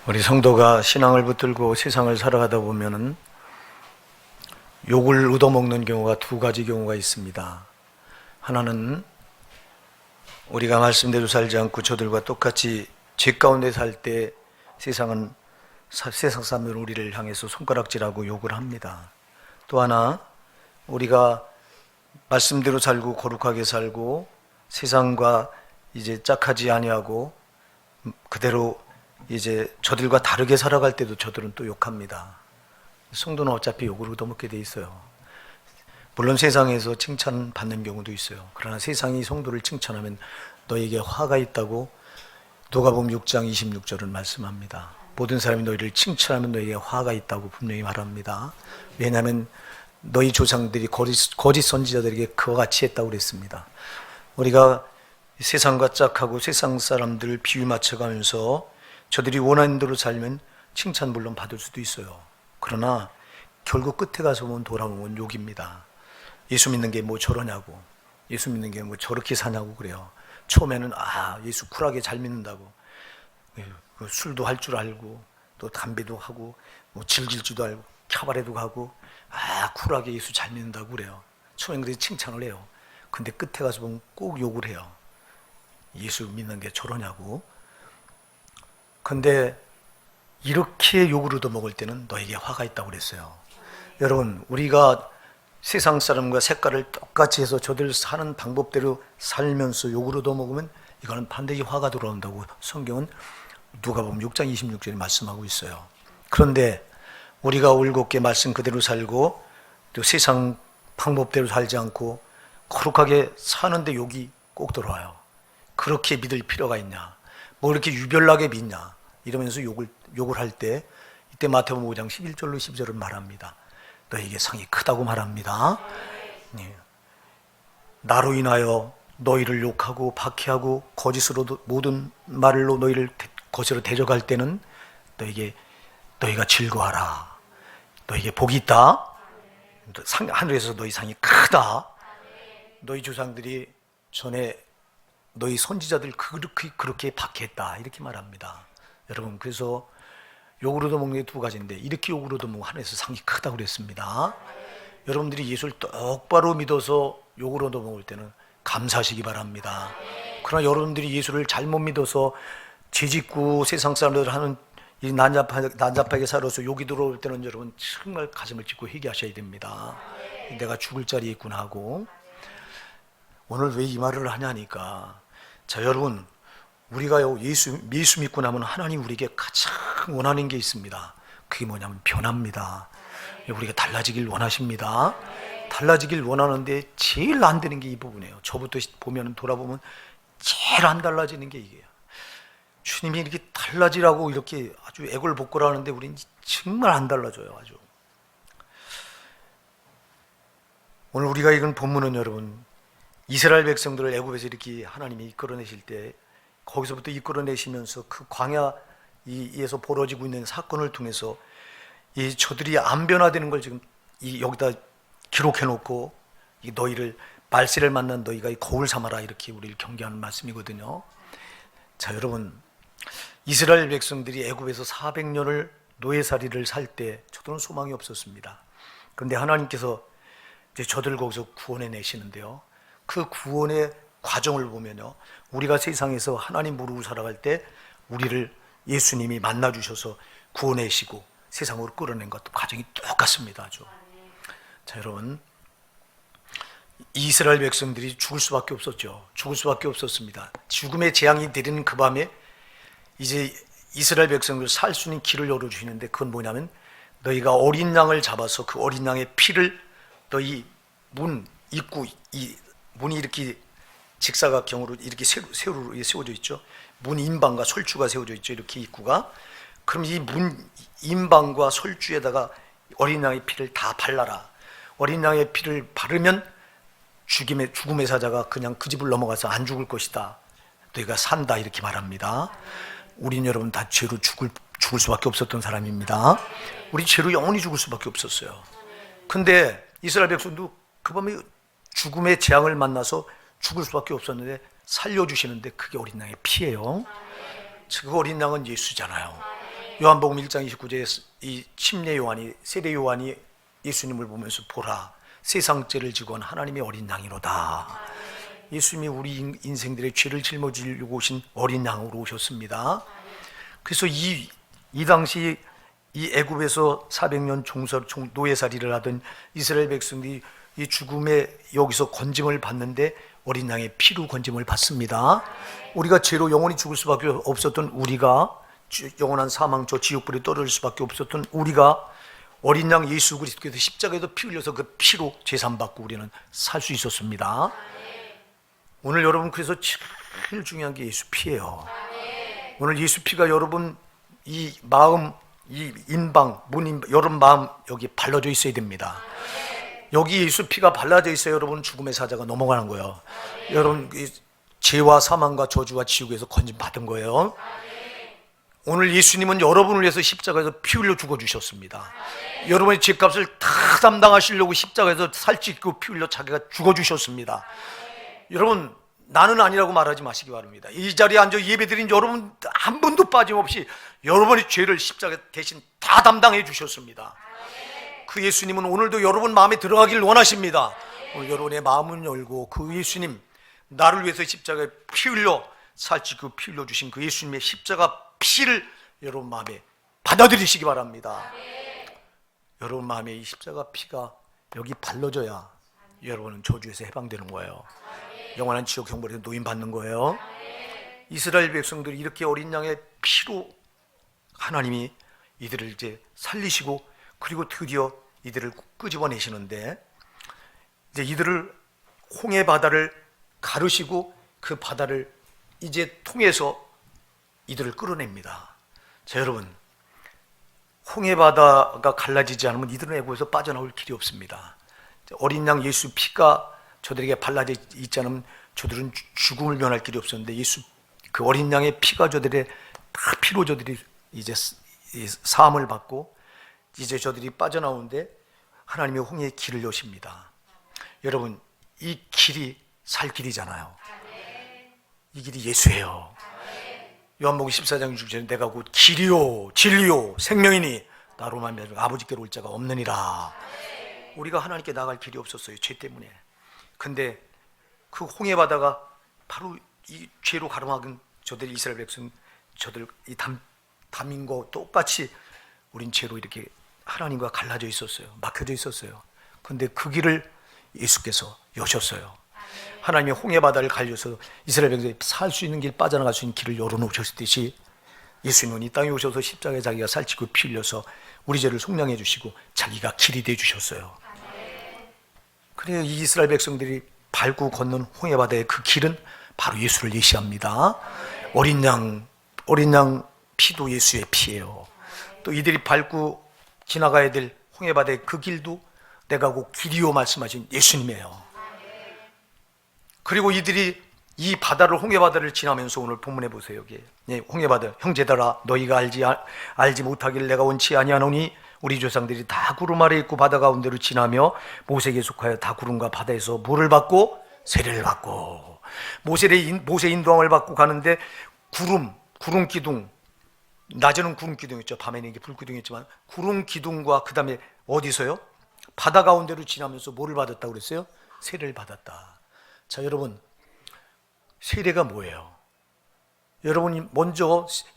우리 성도가 신앙을 붙들고 세상을 살아가다 보면은 욕을 얻어먹는 경우가 두 가지 경우가 있습니다. 하나는 우리가 말씀대로 살지 않고 저들과 똑같이 죄 가운데 살 때 세상 사람들은 우리를 향해서 손가락질하고 욕을 합니다. 또 하나, 우리가 말씀대로 살고 거룩하게 살고 세상과 이제 짝하지 아니하고 그대로 이제 저들과 다르게 살아갈 때도 저들은 또 욕합니다. 성도는 어차피 욕을 얻어먹게 돼 있어요. 물론 세상에서 칭찬받는 경우도 있어요. 그러나 세상이 성도를 칭찬하면 너에게 화가 있다고 누가복음 6장 26절은 말씀합니다. 모든 사람이 너희를 칭찬하면 너에게 화가 있다고 분명히 말합니다. 왜냐하면 너희 조상들이 거짓 선지자들에게 그와 같이 했다고 그랬습니다. 우리가 세상과 짝하고 세상 사람들을 비유 맞춰가면서 저들이 원하는 대로 살면 칭찬 물론 받을 수도 있어요. 그러나 결국 끝에 가서 보면 돌아오는 욕입니다. 예수 믿는 게 뭐 저러냐고, 예수 믿는 게 뭐 저렇게 사냐고 그래요. 처음에는 예수 쿨하게 잘 믿는다고, 술도 할 줄 알고 또 담배도 하고 뭐 즐길 줄도 알고 캬바레도 가고 쿨하게 예수 잘 믿는다고 그래요. 처음엔 그렇게 칭찬을 해요. 근데 끝에 가서 보면 꼭 욕을 해요. 예수 믿는 게 저러냐고. 근데 이렇게 욕을 얻어먹을 때는 너에게 화가 있다고 그랬어요. 여러분, 우리가 세상 사람과 색깔을 똑같이 해서 저들 사는 방법대로 살면서 욕을 얻어먹으면 이거는 반드시 화가 돌아온다고 성경은 누가복음 6장 26절에 말씀하고 있어요. 그런데 우리가 올곧게 말씀 그대로 살고 또 세상 방법대로 살지 않고 거룩하게 사는데 욕이 꼭 들어와요. 그렇게 믿을 필요가 있냐? 뭐 이렇게 유별나게 믿냐? 이러면서 욕을 할 때 이때 마태복음 5장 11절로 12절은 말합니다. 너에게 상이 크다고 말합니다. 나로 인하여 너희를 욕하고 박해하고 거짓으로 모든 말로 너희를 거짓으로 대적할 때는 너희가 즐거워하라. 너에게 복이 있다. 하늘에서 너희 상이 크다. 너희 조상들이 전에 너희 선지자들 그렇게 박해했다. 이렇게 말합니다. 여러분, 그래서 욕을 얻어먹는 게 두 가지인데 이렇게 욕을 얻어먹으면 하늘에서 상이 크다고 그랬습니다. 여러분들이 예수를 똑바로 믿어서 욕을 얻어먹을 때는 감사하시기 바랍니다. 그러나 여러분들이 예수를 잘못 믿어서 죄짓고 세상 사람들 하는 이 난잡하게 살아서 욕이 들어올 때는 여러분 정말 가슴을 찢고 회개하셔야 됩니다. 내가 죽을 자리에 있구나 하고. 오늘 왜 이 말을 하냐니까, 자 여러분, 우리가 예수 믿고 나면 하나님 우리에게 가장 원하는 게 있습니다. 그게 뭐냐면 변화입니다. 우리가 달라지길 원하십니다. 달라지길 원하는데 제일 안 되는 게 이 부분이에요. 저부터 보면 돌아보면 제일 안 달라지는 게 이게요. 주님이 이렇게 달라지라고 이렇게 아주 애걸복걸하는데 우리는 정말 안 달라져요. 아주. 오늘 우리가 읽은 본문은 여러분, 이스라엘 백성들을 애굽에서 이렇게 하나님이 이끌어내실 때 거기서부터 이끌어내시면서 그 광야에서 벌어지고 있는 사건을 통해서 저들이 안 변화되는 걸 지금 여기다 기록해놓고 너희를 말세를 만난 너희가 거울 삼아라 이렇게 우리를 경계하는 말씀이거든요. 자 여러분, 이스라엘 백성들이 애굽에서 400년을 노예살이를 살 때 저들은 소망이 없었습니다. 그런데 하나님께서 이제 저들을 거기서 구원해 내시는데요. 그 구원의 과정을 보면요, 우리가 세상에서 하나님 모르고 살아갈 때 우리를 예수님이 만나 주셔서 구원해시고 세상으로 끌어낸 것도 과정이 똑같습니다. 아주. 자 여러분, 이스라엘 백성들이 죽을 수밖에 없었죠. 죽을 수밖에 없었습니다. 죽음의 재앙이 내리는 그 밤에 이제 이스라엘 백성들 살 수 있는 길을 열어주시는데 그건 뭐냐면 너희가 어린 양을 잡아서 그 어린 양의 피를 너희 문 입구, 이 문이 이렇게 직사각형으로 이렇게 세로로 세워져 있죠. 문 인방과 설주가 세워져 있죠. 이렇게 입구가. 그럼 이 문 인방과 설주에다가 어린 양의 피를 다 발라라. 어린 양의 피를 바르면 죽음의 사자가 그냥 그 집을 넘어가서 안 죽을 것이다. 너희가 산다 이렇게 말합니다. 우린 여러분 다 죄로 죽을 수밖에 없었던 사람입니다. 우리 죄로 영원히 죽을 수밖에 없었어요. 근데 이스라엘 백성도 그 밤에 죽음의 재앙을 만나서 죽을 수밖에 없었는데 살려주시는데 그게 어린 양의 피예요. 그 어린 양은 예수잖아요. 요한복음 1장 29절에 이 침례 요한이, 세례 요한이 예수님을 보면서 보라, 세상 죄를 지고 온 하나님의 어린 양이로다. 예수님이 우리 인생들의 죄를 짊어지려고 오신 어린 양으로 오셨습니다. 그래서 이 당시 이 애굽에서 400년 노예살이를 하던 이스라엘 백성들이 이 죽음에 여기서 건짐을 받는데 어린 양의 피로 건짐을 받습니다. 우리가 죄로 영원히 죽을 수밖에 없었던 우리가, 영원한 사망 저 지옥불에 떨어질 수밖에 없었던 우리가 어린 양 예수 그리스도께서 십자가에서 피 흘려서 그 피로 제산받고 우리는 살 수 있었습니다. 오늘 여러분, 그래서 제일 중요한 게 예수 피예요. 오늘 예수 피가 여러분 이 마음, 이 인방, 여러분 마음 여기 발라져 있어야 됩니다. 여기 예수 피가 발라져 있어야 여러분 죽음의 사자가 넘어가는 거예요. 여러분 죄와 사망과 저주와 지옥에서 건짐 받은 거예요. 오늘 예수님은 여러분을 위해서 십자가에서 피 흘려 죽어주셨습니다. 여러분의 죄값을 다 담당하시려고 십자가에서 살찌고 피 흘려 자기가 죽어주셨습니다. 여러분, 나는 아니라고 말하지 마시기 바랍니다. 이 자리에 앉아 예배드린 여러분 한 분도 빠짐없이 여러분의 죄를 십자가 대신 다 담당해 주셨습니다. 그 예수님은 오늘도 여러분 마음에 들어가길 원하십니다. 오늘 여러분의 마음을 열고 그 예수님, 나를 위해서 십자가에 피 흘려 살찌고 피 흘려 주신 그 예수님의 십자가 피를 여러분 마음에 받아들이시기 바랍니다. 여러분 마음에 이 십자가 피가 여기 발라져야 여러분은 저주에서 해방되는 거예요. 영원한 지옥 형벌에서 노인받는 거예요. 이스라엘 백성들이 이렇게 어린 양의 피로 하나님이 이들을 이제 살리시고, 그리고 드디어 이들을 끄집어내시는데, 이제 이들을 홍해 바다를 가르시고 그 바다를 이제 통해서 이들을 끌어냅니다. 자, 여러분, 홍해 바다가 갈라지지 않으면 이들은 애굽에서 빠져나올 길이 없습니다. 어린 양 예수 피가 저들에게 발라져 있지 않으면 저들은 죽음을 면할 길이 없었는데, 예수 그 어린 양의 피가 저들의 다 피로 저들이 이제 사함을 받고 이제 저들이 빠져나오는데 하나님의 홍해의 길을 여십니다. 여러분, 이 길이 살 길이잖아요. 이 길이 예수예요. 요한복음 14장 6절에 내가 곧 길이요 진리요 생명이니 나로만 아버지께로 올 자가 없느니라. 우리가 하나님께 나갈 길이 없었어요, 죄 때문에. 근데 그 홍해 바다가 바로 이 죄로 가름하긴 저들 이스라엘 백성, 저들 이 담인과 똑같이 우린 죄로 이렇게 하나님과 갈라져 있었어요. 막혀져 있었어요. 근데 그 길을 예수께서 여셨어요. 하나님의 홍해 바다를 갈려서 이스라엘 백성이 살 수 있는 길, 빠져나갈 수 있는 길을 열어놓으셨듯이 예수님은 이 땅에 오셔서 십자가에 자기가 살찌고 피 흘려서 우리 죄를 속량해 주시고 자기가 길이 돼 주셨어요. 그래요. 이 이스라엘 백성들이 밟고 걷는 홍해 바다의 그 길은 바로 예수를 예시합니다. 어린 양 피도 예수의 피예요. 또 이들이 밟고 지나가야 될 홍해 바다의 그 길도 내가 곧 길이요 말씀하신 예수님이에요. 그리고 이들이 이 바다를, 홍해 바다를 지나면서 오늘 본문에 보세요. 여기 홍해 바다, 형제들아 너희가 알지 못하길 내가 원치 아니하노니 우리 조상들이 다 구름 아래 있고 바다 가운데로 지나며 모세에게 속하여 다 구름과 바다에서 뭐를 받고? 세례를 받고. 모세 인도함을 받고 가는데 구름 기둥, 낮에는 구름 기둥이었죠. 밤에는 이게 불 기둥이었지만 구름 기둥과 그 다음에 어디서요? 바다 가운데로 지나면서 뭐를 받았다고 그랬어요? 세례를 받았다. 자, 여러분, 세례가 뭐예요? 여러분이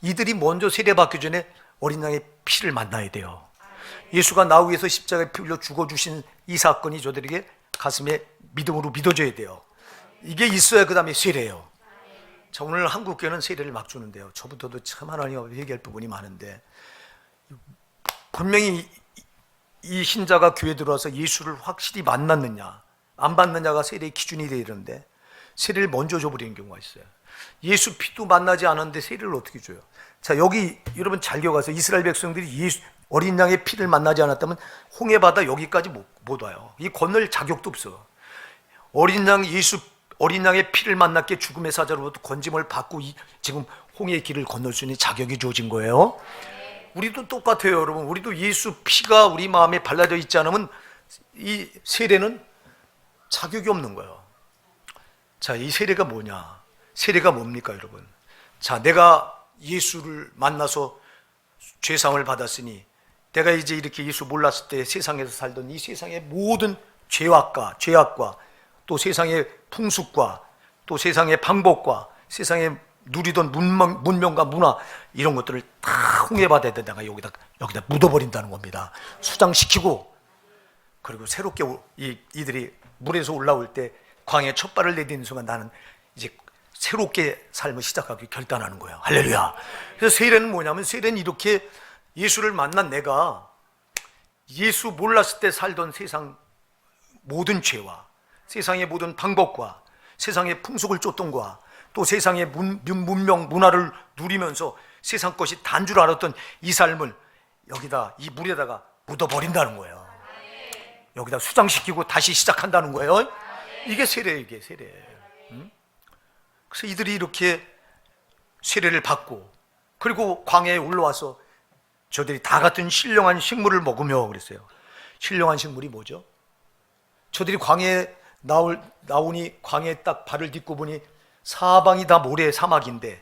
이들이 먼저 세례받기 전에 어린 양의 피를 만나야 돼요. 예수가 나 위해서 십자가에 피 흘려 죽어주신 이 사건이 저들에게 가슴에 믿음으로 믿어져야 돼요. 이게 있어야 그 다음에 세례예요. 자, 오늘 한국교회는 세례를 막 주는데요. 저부터도 참 하나님 앞에 회개할 부분이 많은데, 분명히 이 신자가 교회에 들어와서 예수를 확실히 만났느냐 안 받느냐가 세례의 기준이 되는데 세례를 먼저 줘버리는 경우가 있어요. 예수 피도 만나지 않았는데 세례를 어떻게 줘요? 자, 여기 여러분 잘 기억하세요. 이스라엘 백성들이 어린 양의 피를 만나지 않았다면 홍해 바다 여기까지 못 와요. 이 건널 자격도 없어. 어린 양의 피를 만났기에 죽음의 사자로부터 건짐을 받고 지금 홍해의 길을 건널 수 있는 자격이 주어진 거예요. 우리도 똑같아요, 여러분. 우리도 예수 피가 우리 마음에 발라져 있지 않으면 이 세례는 자격이 없는 거예요. 자, 이 세례가 뭐냐? 세례가 뭡니까, 여러분? 자, 내가 예수를 만나서 죄상을 받았으니 내가 이제 이렇게 예수 몰랐을 때 세상에서 살던 이 세상의 모든 죄악과 또 세상의 풍습과 또 세상의 방법과 세상에 누리던 문명과 문화 이런 것들을 다 홍해바다에 내가 여기다 묻어버린다는 겁니다. 수장시키고, 그리고 새롭게 이들이 물에서 올라올 때 광야에 첫 발을 내딛는 순간 나는 이제 새롭게 삶을 시작하기 결단하는 거예요. 할렐루야. 그래서 세례는 뭐냐면, 세례는 이렇게 예수를 만난 내가 예수 몰랐을 때 살던 세상 모든 죄와 세상의 모든 방법과 세상의 풍속을 쫓던 것과 또 세상의 문명 문화를 누리면서 세상 것이 단 줄 알았던 이 삶을 여기다 이 물에다가 묻어버린다는 거예요. 여기다 수장시키고 다시 시작한다는 거예요. 이게 세례예요. 이게 세례. 그래서 이들이 이렇게 세례를 받고, 그리고 광야에 올라와서 저들이 다 같은 신령한 식물을 먹으며 그랬어요. 신령한 식물이 뭐죠? 저들이 광야에 나오니 광야에 딱 발을 딛고 보니 사방이 다 모래 사막인데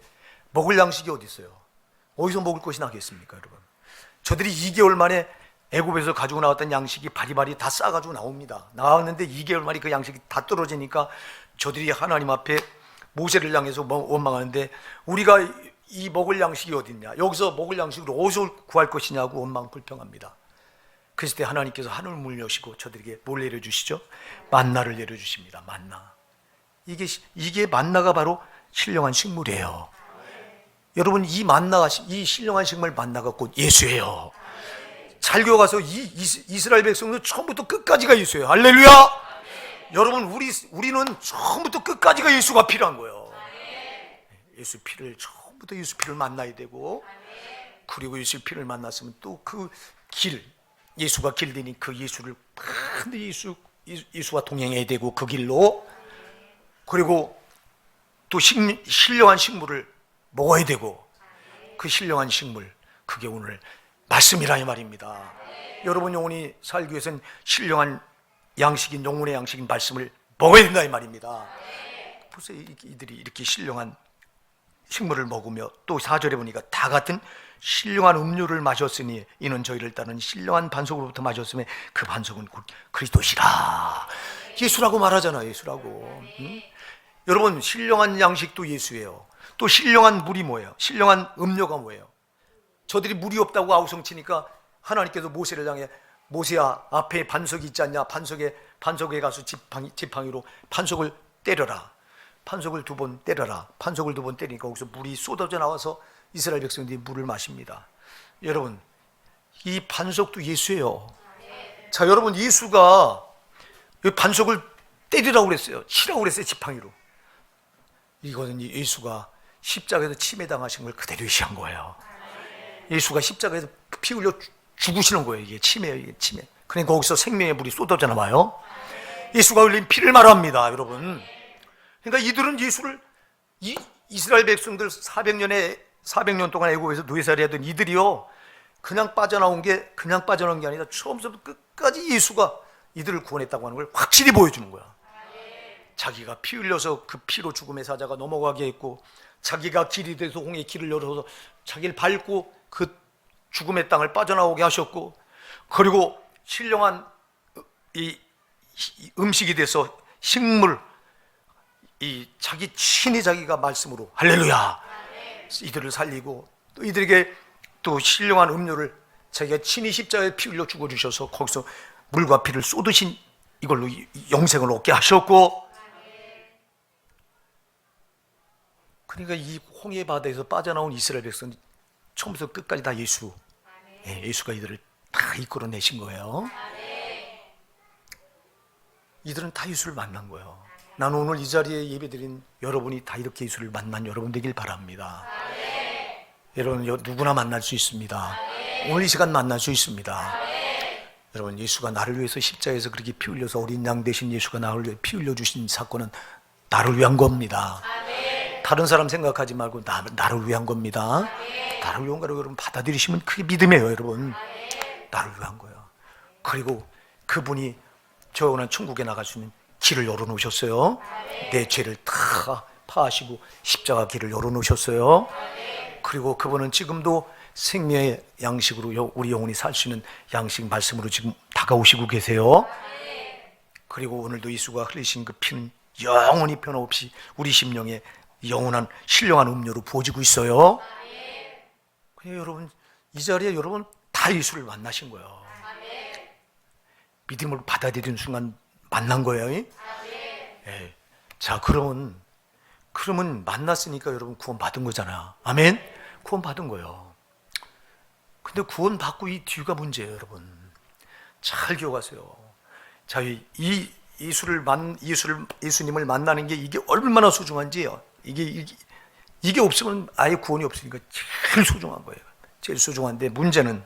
먹을 양식이 어디 있어요? 어디서 먹을 것이 나겠습니까, 여러분? 저들이 2개월 만에 애굽에서 가지고 나왔던 양식이 바리바리 다 싸가지고 나왔는데 2개월 만에 그 양식이 다 떨어지니까 저들이 하나님 앞에 모세를 향해서 원망하는데, 우리가 이 먹을 양식이 어디 있냐, 여기서 먹을 양식을 어디서 구할 것이냐고 원망 불평합니다. 그랬을 때 하나님께서 하늘을 문 여시고 저들에게 뭘 내려주시죠? 만나를 내려주십니다. 만나. 이게 만나가 바로 신령한 식물이에요. 여러분, 이 만나가, 이 신령한 식물 만나가 곧 예수예요. 잘 기억하세요. 이스라엘 백성도 처음부터 끝까지가 예수예요. 할렐루야. 여러분, 우리는 처음부터 끝까지가 예수가 필요한 거예요. 처음부터 예수 피를 만나야 되고, 그리고 예수 피를 만났으면 또 그 길, 예수가 길되니 그 예수를 반드시 예수와 동행해야 되고, 그 길로, 그리고 또 신령한 식물을 먹어야 되고, 그 신령한 식물, 그게 오늘 말씀이라 이 말입니다. 여러분 영혼이 살기 위해서는 신령한 양식인, 영혼의 양식인 말씀을 먹어야 된다 이 말입니다. 벌써 이들이 이렇게 신령한 식물을 먹으며, 또 4절에 보니까 다 같은 신령한 음료를 마셨으니 이는 저희를 따르는 신령한 반석으로부터 마셨으며 그 반석은 곧 그리스도시라. 예수라고 말하잖아요. 예수라고. 여러분, 신령한 양식도 예수예요. 또 신령한 물이 뭐예요? 신령한 음료가 뭐예요? 저들이 물이 없다고 아우성치니까 하나님께서 모세를 향해, 모세야, 앞에 반석이 있지 않냐? 반석에 가서 지팡이로 반석을 때려라. 반석을 2번 때려라. 반석을 2번 때리니까 거기서 물이 쏟아져 나와서 이스라엘 백성들이 물을 마십니다. 여러분, 이 반석도 예수예요. 자, 여러분, 예수가 이 반석을 때리라고 그랬어요. 치라고 그랬어요. 지팡이로. 이거는 예수가 십자가에서 침해당하신 걸 그대로 의시한 거예요. 예수가 십자가에서 피 흘려 죽으시는 거예요. 이게 침해예요. 침해. 그러니까 거기서 생명의 물이 쏟아져 나와요. 예수가 흘린 피를 말합니다, 여러분. 그러니까 이들은 예수를, 이스라엘 백성들 400년 동안 애굽에서 노예살이 하던 이들이요, 그냥 빠져나온 게 아니라 처음부터 끝까지 예수가 이들을 구원했다고 하는 걸 확실히 보여주는 거야. 자기가 피 흘려서 그 피로 죽음의 사자가 넘어가게 했고, 자기가 길이 돼서 홍해 길을 열어서 자기를 밟고 그 죽음의 땅을 빠져나오게 하셨고, 그리고 신령한 이 음식이 돼서 식물, 이 자기 친히 자기가 말씀으로, 할렐루야, 이들을 살리고, 또 이들에게 또 신령한 음료를 자기가 친히 십자가에 피 흘려 죽어주셔서 거기서 물과 피를 쏟으신 이걸로 영생을 얻게 하셨고, 그러니까 이 홍해 바다에서 빠져나온 이스라엘 백성 처음부터 끝까지 다 예수, 예수가 이들을 다 이끌어내신 거예요. 이들은 다 예수를 만난 거예요. 나는 오늘 이 자리에 예배드린 여러분이 다 이렇게 예수를 만난 여러분 되길 바랍니다. 여러분, 누구나 만날 수 있습니다. 오늘 이 시간 만날 수 있습니다. 여러분, 예수가 나를 위해서 십자가에서 그렇게 피 흘려서 어린 양 대신 예수가 나를 위해 피 흘려주신 사건은 나를 위한 겁니다. 다른 사람 생각하지 말고 나를 위한 겁니다. 나를 위한 거라고 여러분 받아들이시면 그게 믿음이에요, 여러분. 나를 위한 거예요. 그리고 그분이 저는 천국에 나갈 수 있는 길을 열어놓으셨어요. 내 죄를 다 파하시고 십자가 길을 열어놓으셨어요. 그리고 그분은 지금도 생명의 양식으로 우리 영혼이 살 수 있는 양식 말씀으로 지금 다가오시고 계세요. 그리고 오늘도 예수가 흘리신 그 피는 영원히 변함없이 우리 심령에 영원한 신령한 음료로 부어지고 있어요. 여러분, 이 자리에 여러분 다 예수를 만나신 거예요. 믿음을 받아들이는 순간 만난 거예요. 예. 자, 그러면 만났으니까 여러분 구원 받은 거잖아요. 아멘. 구원 받은 거예요. 근데 구원 받고 이 뒤가 문제예요, 여러분. 잘 기억하세요. 자, 예수님을 만나는 게 이게 얼마나 소중한지요. 이게 없으면 아예 구원이 없으니까 제일 소중한 거예요. 제일 소중한데 문제는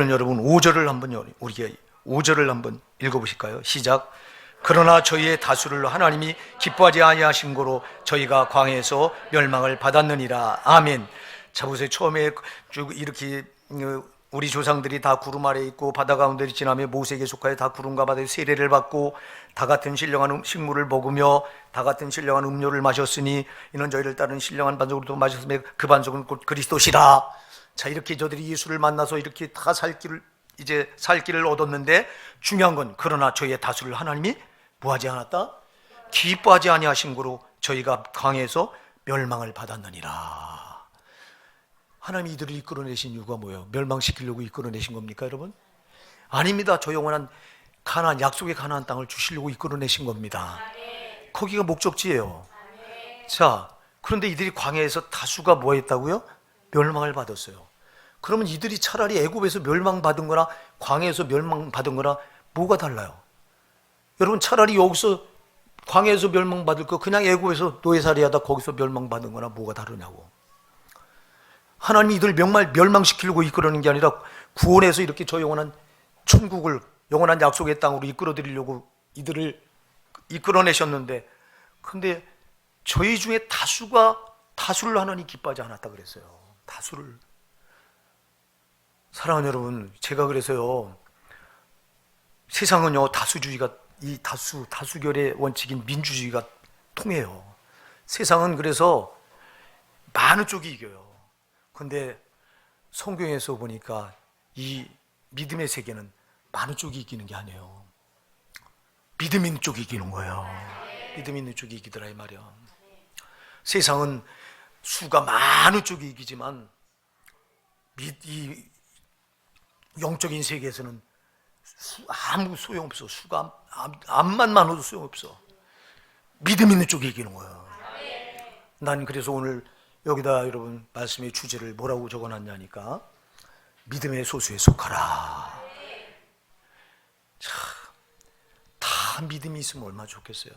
여러분 5절을 한번 읽어보실까요? 시작. 그러나 저희의 다수를 하나님이 기뻐하지 아니하신 거로 저희가 광야에서 멸망을 받았느니라. 아멘. 자, 보세요. 처음에 쭉 이렇게 우리 조상들이 다 구름 아래 있고 바다 가운데를 지나며 모세에게 속하여 다 구름과 바다의 세례를 받고 다 같은 신령한 식물을 먹으며 다 같은 신령한 음료를 마셨으니 이는 저희를 따르는 신령한 반석으로도 마셨으며 그 반석은 곧 그리스도시라. 자, 이렇게 저들이 예수를 만나서 이렇게 다 살 길을 얻었는데 중요한 건 그러나 저희의 다수를 하나님이 뭐하지 않았다? 기뻐하지 아니하신 거로 저희가 광야에서 멸망을 받았느니라. 하나님이 이들을 이끌어내신 이유가 뭐예요? 멸망시키려고 이끌어내신 겁니까, 여러분? 아닙니다. 저 영원한 가나안, 약속의 가나안 땅을 주시려고 이끌어내신 겁니다. 거기가 목적지예요. 자, 그런데 이들이 광야에서 다수가 뭐 했다고요? 멸망을 받았어요. 그러면 이들이 차라리 애굽에서 멸망받은 거나 광야에서 멸망받은 거나 뭐가 달라요? 여러분, 차라리 여기서 광야에서 멸망받을 거 그냥 애굽에서 노예살이하다 거기서 멸망받은 거나 뭐가 다르냐고. 하나님이 이들을 멸망시키려고 이끌어내는 게 아니라 구원해서 이렇게 저 영원한 천국을, 영원한 약속의 땅으로 이끌어드리려고 이들을 이끌어내셨는데, 근데 저희 중에 다수를 하나님이 기뻐하지 않았다 그랬어요. 다수를. 사랑하는 여러분, 제가 그래서요, 세상은요 다수주의가, 이 다수결의 원칙인 민주주의가 통해요. 세상은 그래서 많은 쪽이 이겨요. 근데 성경에서 보니까 이 믿음의 세계는 많은 쪽이 이기는 게 아니에요. 믿음 있는 쪽이 이기는 거예요. 믿음 있는 쪽이 이기더라 이 말이야. 세상은 수가 많은 쪽이 이기지만 이 영적인 세계에서는 아무 소용없어. 수가 암만 많아도 소용없어. 믿음 있는 쪽이 이기는 거예요. 난 그래서 오늘 여기다 여러분 말씀의 주제를 뭐라고 적어놨냐니까, 믿음의 소수에 속하라. 자, 다 믿음이 있으면 얼마나 좋겠어요.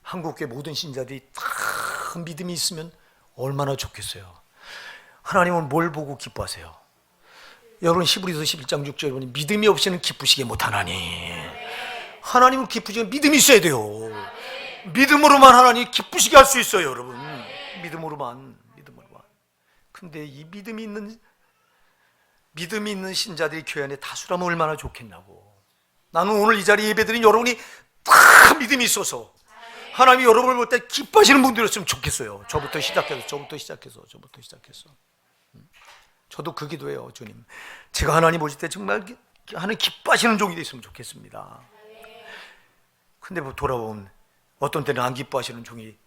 한국교회 모든 신자들이 다 믿음이 있으면 얼마나 좋겠어요. 하나님은 뭘 보고 기뻐하세요? 여러분 히브리서 11장 6절에 보니 믿음이 없이는 기쁘시게 못하나니. 하나님을 기쁘시게 믿음이 있어야 돼요. 믿음으로만 하나님 기쁘시게 할 수 있어요, 여러분. 믿음으로만. 근데 이 믿음이 있는 신자들이 교회 안에 다수라면 얼마나 좋겠냐고. 나는 오늘 이 자리에 예배드린 여러분이 다 믿음이 있어서 하나님이 여러분을 볼 때 기뻐하시는 분들이었으면 좋겠어요. 저부터 시작해서. 저도 그 기도해요. 주님, 제가 하나님 보실 때 정말 하나님 기뻐하시는 종이 됐으면 좋겠습니다. 근데 뭐 돌아보면 어떤 때는 안 기뻐하시는 종의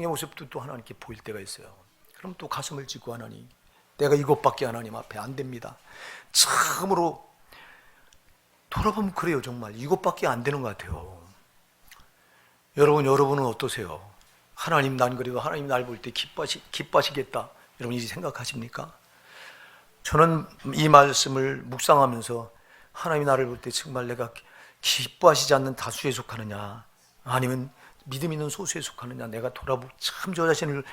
모습도 또 하나님께 보일 때가 있어요. 그럼 또 가슴을 찢고, 하나님, 내가 이것밖에 하나님 앞에 안 됩니다. 참으로 돌아보면 그래요. 정말 이것밖에 안 되는 것 같아요. 여러분은 어떠세요? 하나님, 난 그래도 하나님 날 볼 때 기뻐하시겠다, 여러분이 생각하십니까? 저는 이 말씀을 묵상하면서 하나님이 나를 볼 때 정말 내가 기뻐하시지 않는 다수에 속하느냐, 아니면 믿음 있는 소수에 속하느냐, 내가 돌아보고 참 저 자신을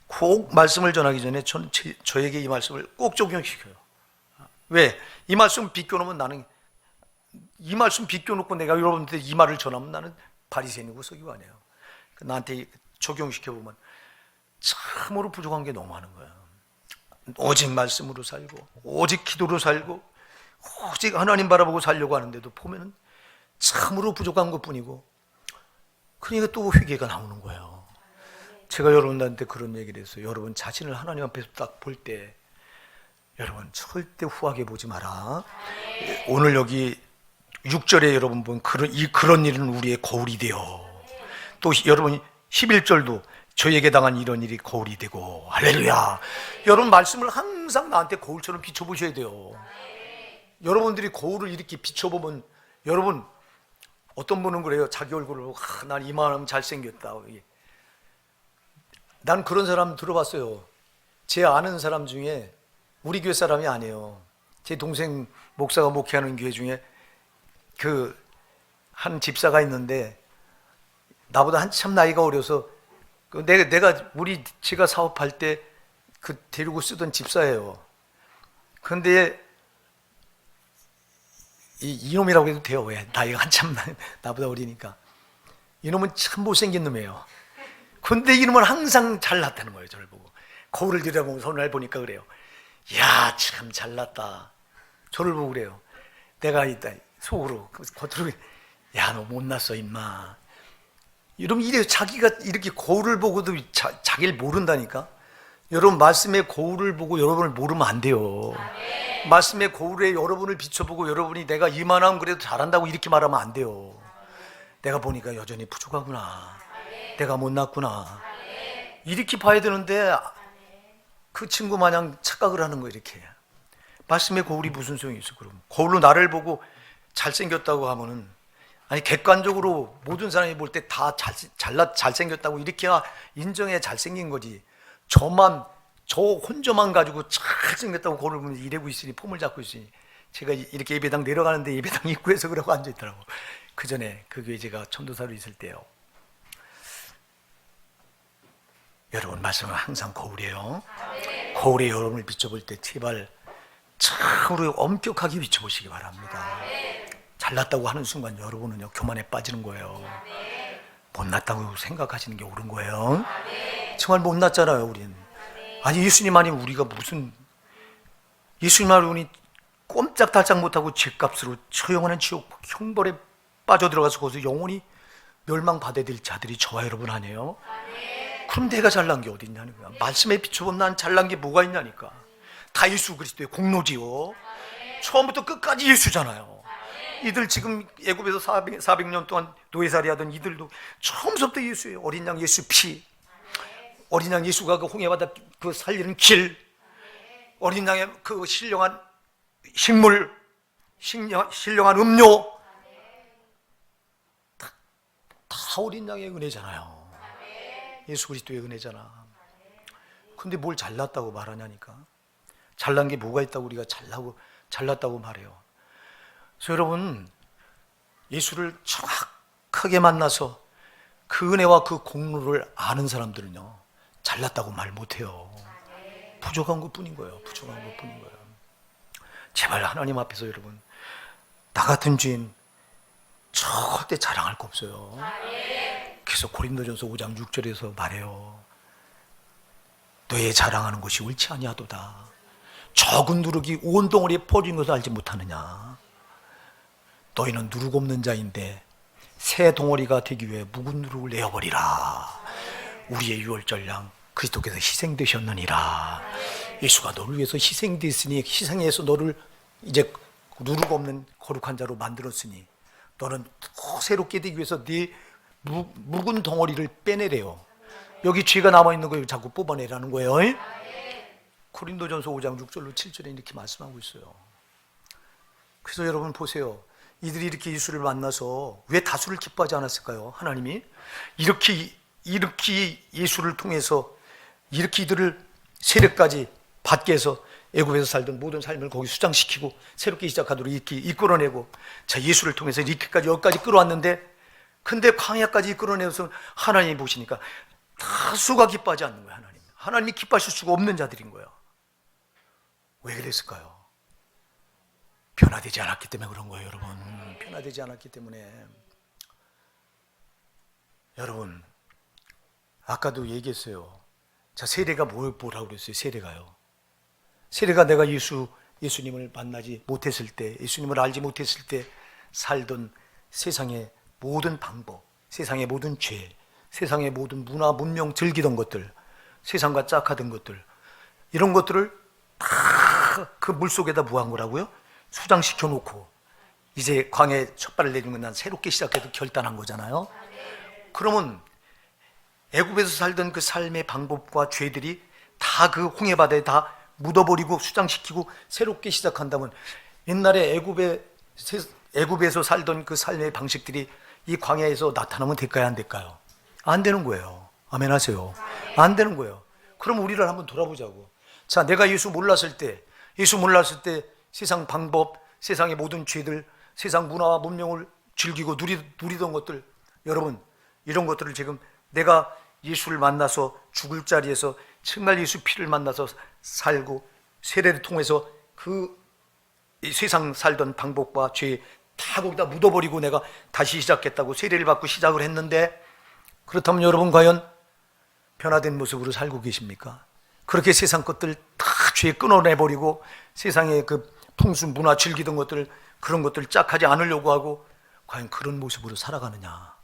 꼭 말씀을 전하기 전에 저에게 이 말씀을 꼭 적용시켜요. 왜? 이 말씀 비껴놓으면 나는, 이 말씀 비껴놓고 내가 여러분한테 이 말을 전하면 나는 바리새인이고 서기가 아니에요. 나한테 적용시켜보면 참으로 부족한 게 너무 많은 거예요. 오직 말씀으로 살고, 오직 기도로 살고, 오직 하나님 바라보고 살려고 하는데도 보면은 참으로 부족한 것뿐이고, 그러니까 또 회개가 나오는 거예요. 제가 여러분들한테 그런 얘기를 했어요. 여러분 자신을 하나님 앞에서 딱 볼 때 여러분 절대 후하게 보지 마라. 오늘 여기 6절에 여러분 보면 그런 일은 우리의 거울이 되어, 또 여러분 11절도 저에게 당한 이런 일이 거울이 되고. 할렐루야. 여러분 말씀을 항상 나한테 거울처럼 비춰보셔야 돼요. 여러분들이 거울을 이렇게 비춰보면, 여러분 어떤 분은 그래요. 자기 얼굴을 보고 난 이만하면 잘생겼다. 난 그런 사람 들어봤어요. 제 아는 사람 중에, 우리 교회 사람이 아니에요, 제 동생 목사가 목회하는 교회 중에 한 집사가 있는데, 나보다 한참 나이가 어려서 제가 사업할 때 데리고 쓰던 집사예요. 그런데 이놈이라고 해도 돼요. 왜? 나이가 한참 나보다 어리니까. 이놈은 참 못생긴 놈이에요. 근데 이놈은 항상 잘났다는 거예요. 저를 보고 거울을 들여다보고 손을 보니까 그래요. 야, 참 잘났다. 저를 보고 그래요. 내가 속으로 겉으로, 야, 너 못났어 임마. 여러분 이래요. 자기가 이렇게 거울을 보고도 자기를 모른다니까. 여러분 말씀의 거울을 보고 여러분을 모르면 안 돼요. 말씀의 거울에 여러분을 비춰보고 여러분이 내가 이만하면 그래도 잘한다고 이렇게 말하면 안 돼요. 내가 보니까 여전히 부족하구나. 내가 못났구나. 이렇게 봐야 되는데 그 친구 마냥 착각을 하는 거예요. 이렇게. 말씀의 거울이 무슨 소용이 있어? 그럼 거울로 나를 보고 잘생겼다고 하면은, 아니 객관적으로 모든 사람이 볼 때 다 잘생겼다고 이렇게 인정해 잘생긴 거지. 저 혼자만 가지고 잘생겼다고 거울을 보면서 이러고 있으니, 폼을 잡고 있으니, 제가 이렇게 예배당 내려가는데 예배당 입구에서 그러고 앉아있더라고. 그 전에 그 교회 제가 전도사로 있을 때요. 여러분 말씀은 항상 거울이에요. 거울에 여러분을 비춰볼 때 제발 참으로 엄격하게 비춰보시기 바랍니다. 잘났다고 하는 순간 여러분은요 교만에 빠지는 거예요. 못났다고 생각하시는 게 옳은 거예요. 정말 못났잖아요 우리는. 아니 예수님 아니면 우리가 무슨, 예수님 아니면 꼼짝달싹 못하고 죄값으로 처형하는 지옥 형벌에 빠져들어가서 거기서 영원히 멸망받아야 될 자들이 저와 여러분 아니에요? 그럼 내가 잘난 게 어디 있냐는 거야. 말씀에 비춰보면 난 잘난 게 뭐가 있냐니까. 다 예수 그리스도의 공로지요. 처음부터 끝까지 예수잖아요. 이들 지금 애굽에서 400년 동안 노예살이 하던 이들도 처음부터 예수예요. 어린 양 예수 피, 어린 양 예수가 그 홍해바다 그 살리는 길, 어린 양의 그 신령한 식물, 신령한 음료, 다 어린 양의 은혜잖아요. 예수 그리스도의 은혜잖아. 근데 뭘 잘났다고 말하냐니까. 잘난 게 뭐가 있다고 우리가 잘났다고 말해요. 그래서 여러분 예수를 정확하게 만나서 그 은혜와 그 공로를 아는 사람들은요 잘났다고 말 못해요. 부족한 것뿐인 거예요. 부족한 것뿐인 거예요. 제발 하나님 앞에서 여러분, 나 같은 죄인 절대 자랑할 거 없어요. 그래서 고린도전서 5장 6절에서 말해요. 너의 자랑하는 것이 옳지 아니하도다. 적은 누룩이 온 덩어리에 퍼진 것을 알지 못하느냐. 너희는 누룩 없는 자인데 새 덩어리가 되기 위해 묵은 누룩을 내어버리라. 우리의 유월절 양 그리스도께서 희생되셨느니라. 예수가 너를 위해서 희생됐으니, 희생해서 너를 이제 누룩 없는 거룩한 자로 만들었으니 너는 더 새롭게 되기 위해서 네 묵은 덩어리를 빼내래요. 여기 죄가 남아있는 걸 자꾸 뽑아내라는 거예요. 고린도전서 5장 6절로 7절에 이렇게 말씀하고 있어요. 그래서 여러분 보세요. 이들이 이렇게 예수를 만나서 왜 다수를 기뻐하지 않았을까요? 하나님이 이렇게 예수를 통해서 이렇게 이들을 세력까지 받게 해서 애굽에서 살던 모든 삶을 거기 수장시키고 새롭게 시작하도록 이렇게 이끌어내고, 자 예수를 통해서 이렇게까지 여기까지 끌어왔는데, 근데 광야까지 이끌어내서 하나님이 보시니까 다수가 기뻐하지 않는 거예요. 하나님이 기뻐하실 수가 없는 자들인 거예요. 왜 그랬을까요? 변화되지 않았기 때문에 그런 거예요. 여러분 변화되지 않았기 때문에. 여러분 아까도 얘기했어요. 자 세례가 뭐라고 그랬어요? 세례가 내가 예수님을 만나지 못했을 때, 예수님을 알지 못했을 때 살던 세상의 모든 방법, 세상의 모든 죄, 세상의 모든 문화, 문명, 즐기던 것들, 세상과 짝하던 것들, 이런 것들을 다 다 그 물속에다 뭐 한 거라고요? 수장시켜 놓고 이제 광야에 첫 발을 내딛는 건 난 새롭게 시작해서 결단한 거잖아요. 그러면 애굽에서 살던 그 삶의 방법과 죄들이 다 그 홍해바다에 다 묻어버리고 수장시키고 새롭게 시작한다면 옛날에 애굽에서 살던 그 삶의 방식들이 이 광야에서 나타나면 될까요? 안 될까요? 안 되는 거예요. 아멘 하세요. 안 되는 거예요. 그럼 우리를 한번 돌아보자고. 자, 내가 예수 몰랐을 때 세상 방법, 세상의 모든 죄들, 세상 문화와 문명을 즐기고 누리던 것들, 여러분 이런 것들을 지금 내가 예수를 만나서 죽을 자리에서 정말 예수 피를 만나서 살고 세례를 통해서 그 세상 살던 방법과 죄 다 거기다 묻어버리고 내가 다시 시작했다고 세례를 받고 시작을 했는데, 그렇다면 여러분 과연 변화된 모습으로 살고 계십니까? 그렇게 세상 것들 다 죄 끊어내버리고 세상의 그 풍수 문화 즐기던 것들, 그런 것들 짝하지 않으려고 하고 과연 그런 모습으로 살아가느냐,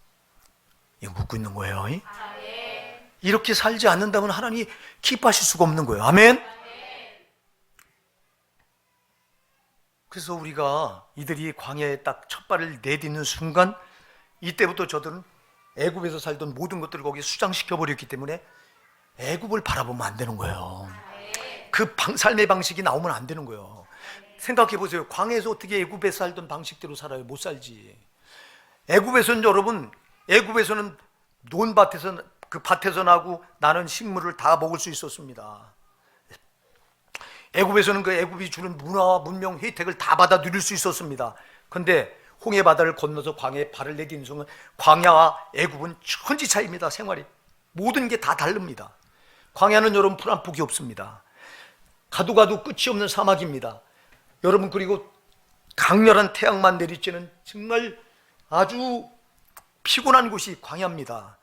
이거 묻고 있는 거예요. 이렇게 살지 않는다면 하나님이 기뻐하실 수가 없는 거예요. 아멘. 그래서 우리가 이들이 광야에 딱 첫 발을 내딛는 순간, 이때부터 저들은 애굽에서 살던 모든 것들을 거기에 수장시켜 버렸기 때문에 애굽을 바라보면 안 되는 거예요. 그 삶의 방식이 나오면 안 되는 거예요. 생각해 보세요. 광야에서 어떻게 애굽에 살던 방식대로 살아요? 못 살지. 애굽에서는 여러분, 애굽에서는 논밭에서 그 밭에서 나고 나는 식물을 다 먹을 수 있었습니다. 애굽에서는 그 애굽이 주는 문화와 문명 혜택을 다 받아 누릴 수 있었습니다. 그런데 홍해 바다를 건너서 광야에 발을 내딛는 순간 광야와 애굽은 천지 차이입니다. 생활이 모든 게 다 다릅니다. 광야는 여러분 풀 한 폭이 없습니다. 가도 끝이 없는 사막입니다. 여러분, 그리고 강렬한 태양만 내리쬐는 정말 아주 피곤한 곳이 광야입니다.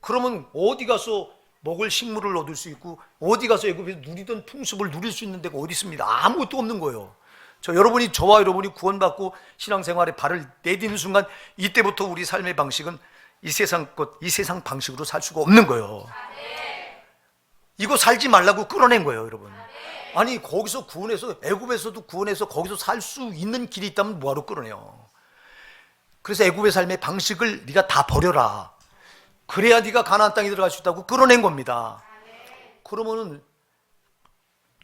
그러면 어디 가서 먹을 식물을 얻을 수 있고 어디 가서 애굽에서 누리던 풍습을 누릴 수 있는 데가 어디 있습니다. 아무것도 없는 거예요. 저와 여러분이 구원받고 신앙생활에 발을 내딛는 순간, 이때부터 우리 삶의 방식은 이 세상 방식으로 살 수가 없는 거예요. 이거 살지 말라고 끌어낸 거예요, 여러분. 아니, 거기서 구원해서, 애굽에서도 구원해서 거기서 살 수 있는 길이 있다면 뭐하러 끌어내요? 그래서 애굽의 삶의 방식을 네가 다 버려라. 그래야 네가 가나안 땅에 들어갈 수 있다고 끌어낸 겁니다. 그러면은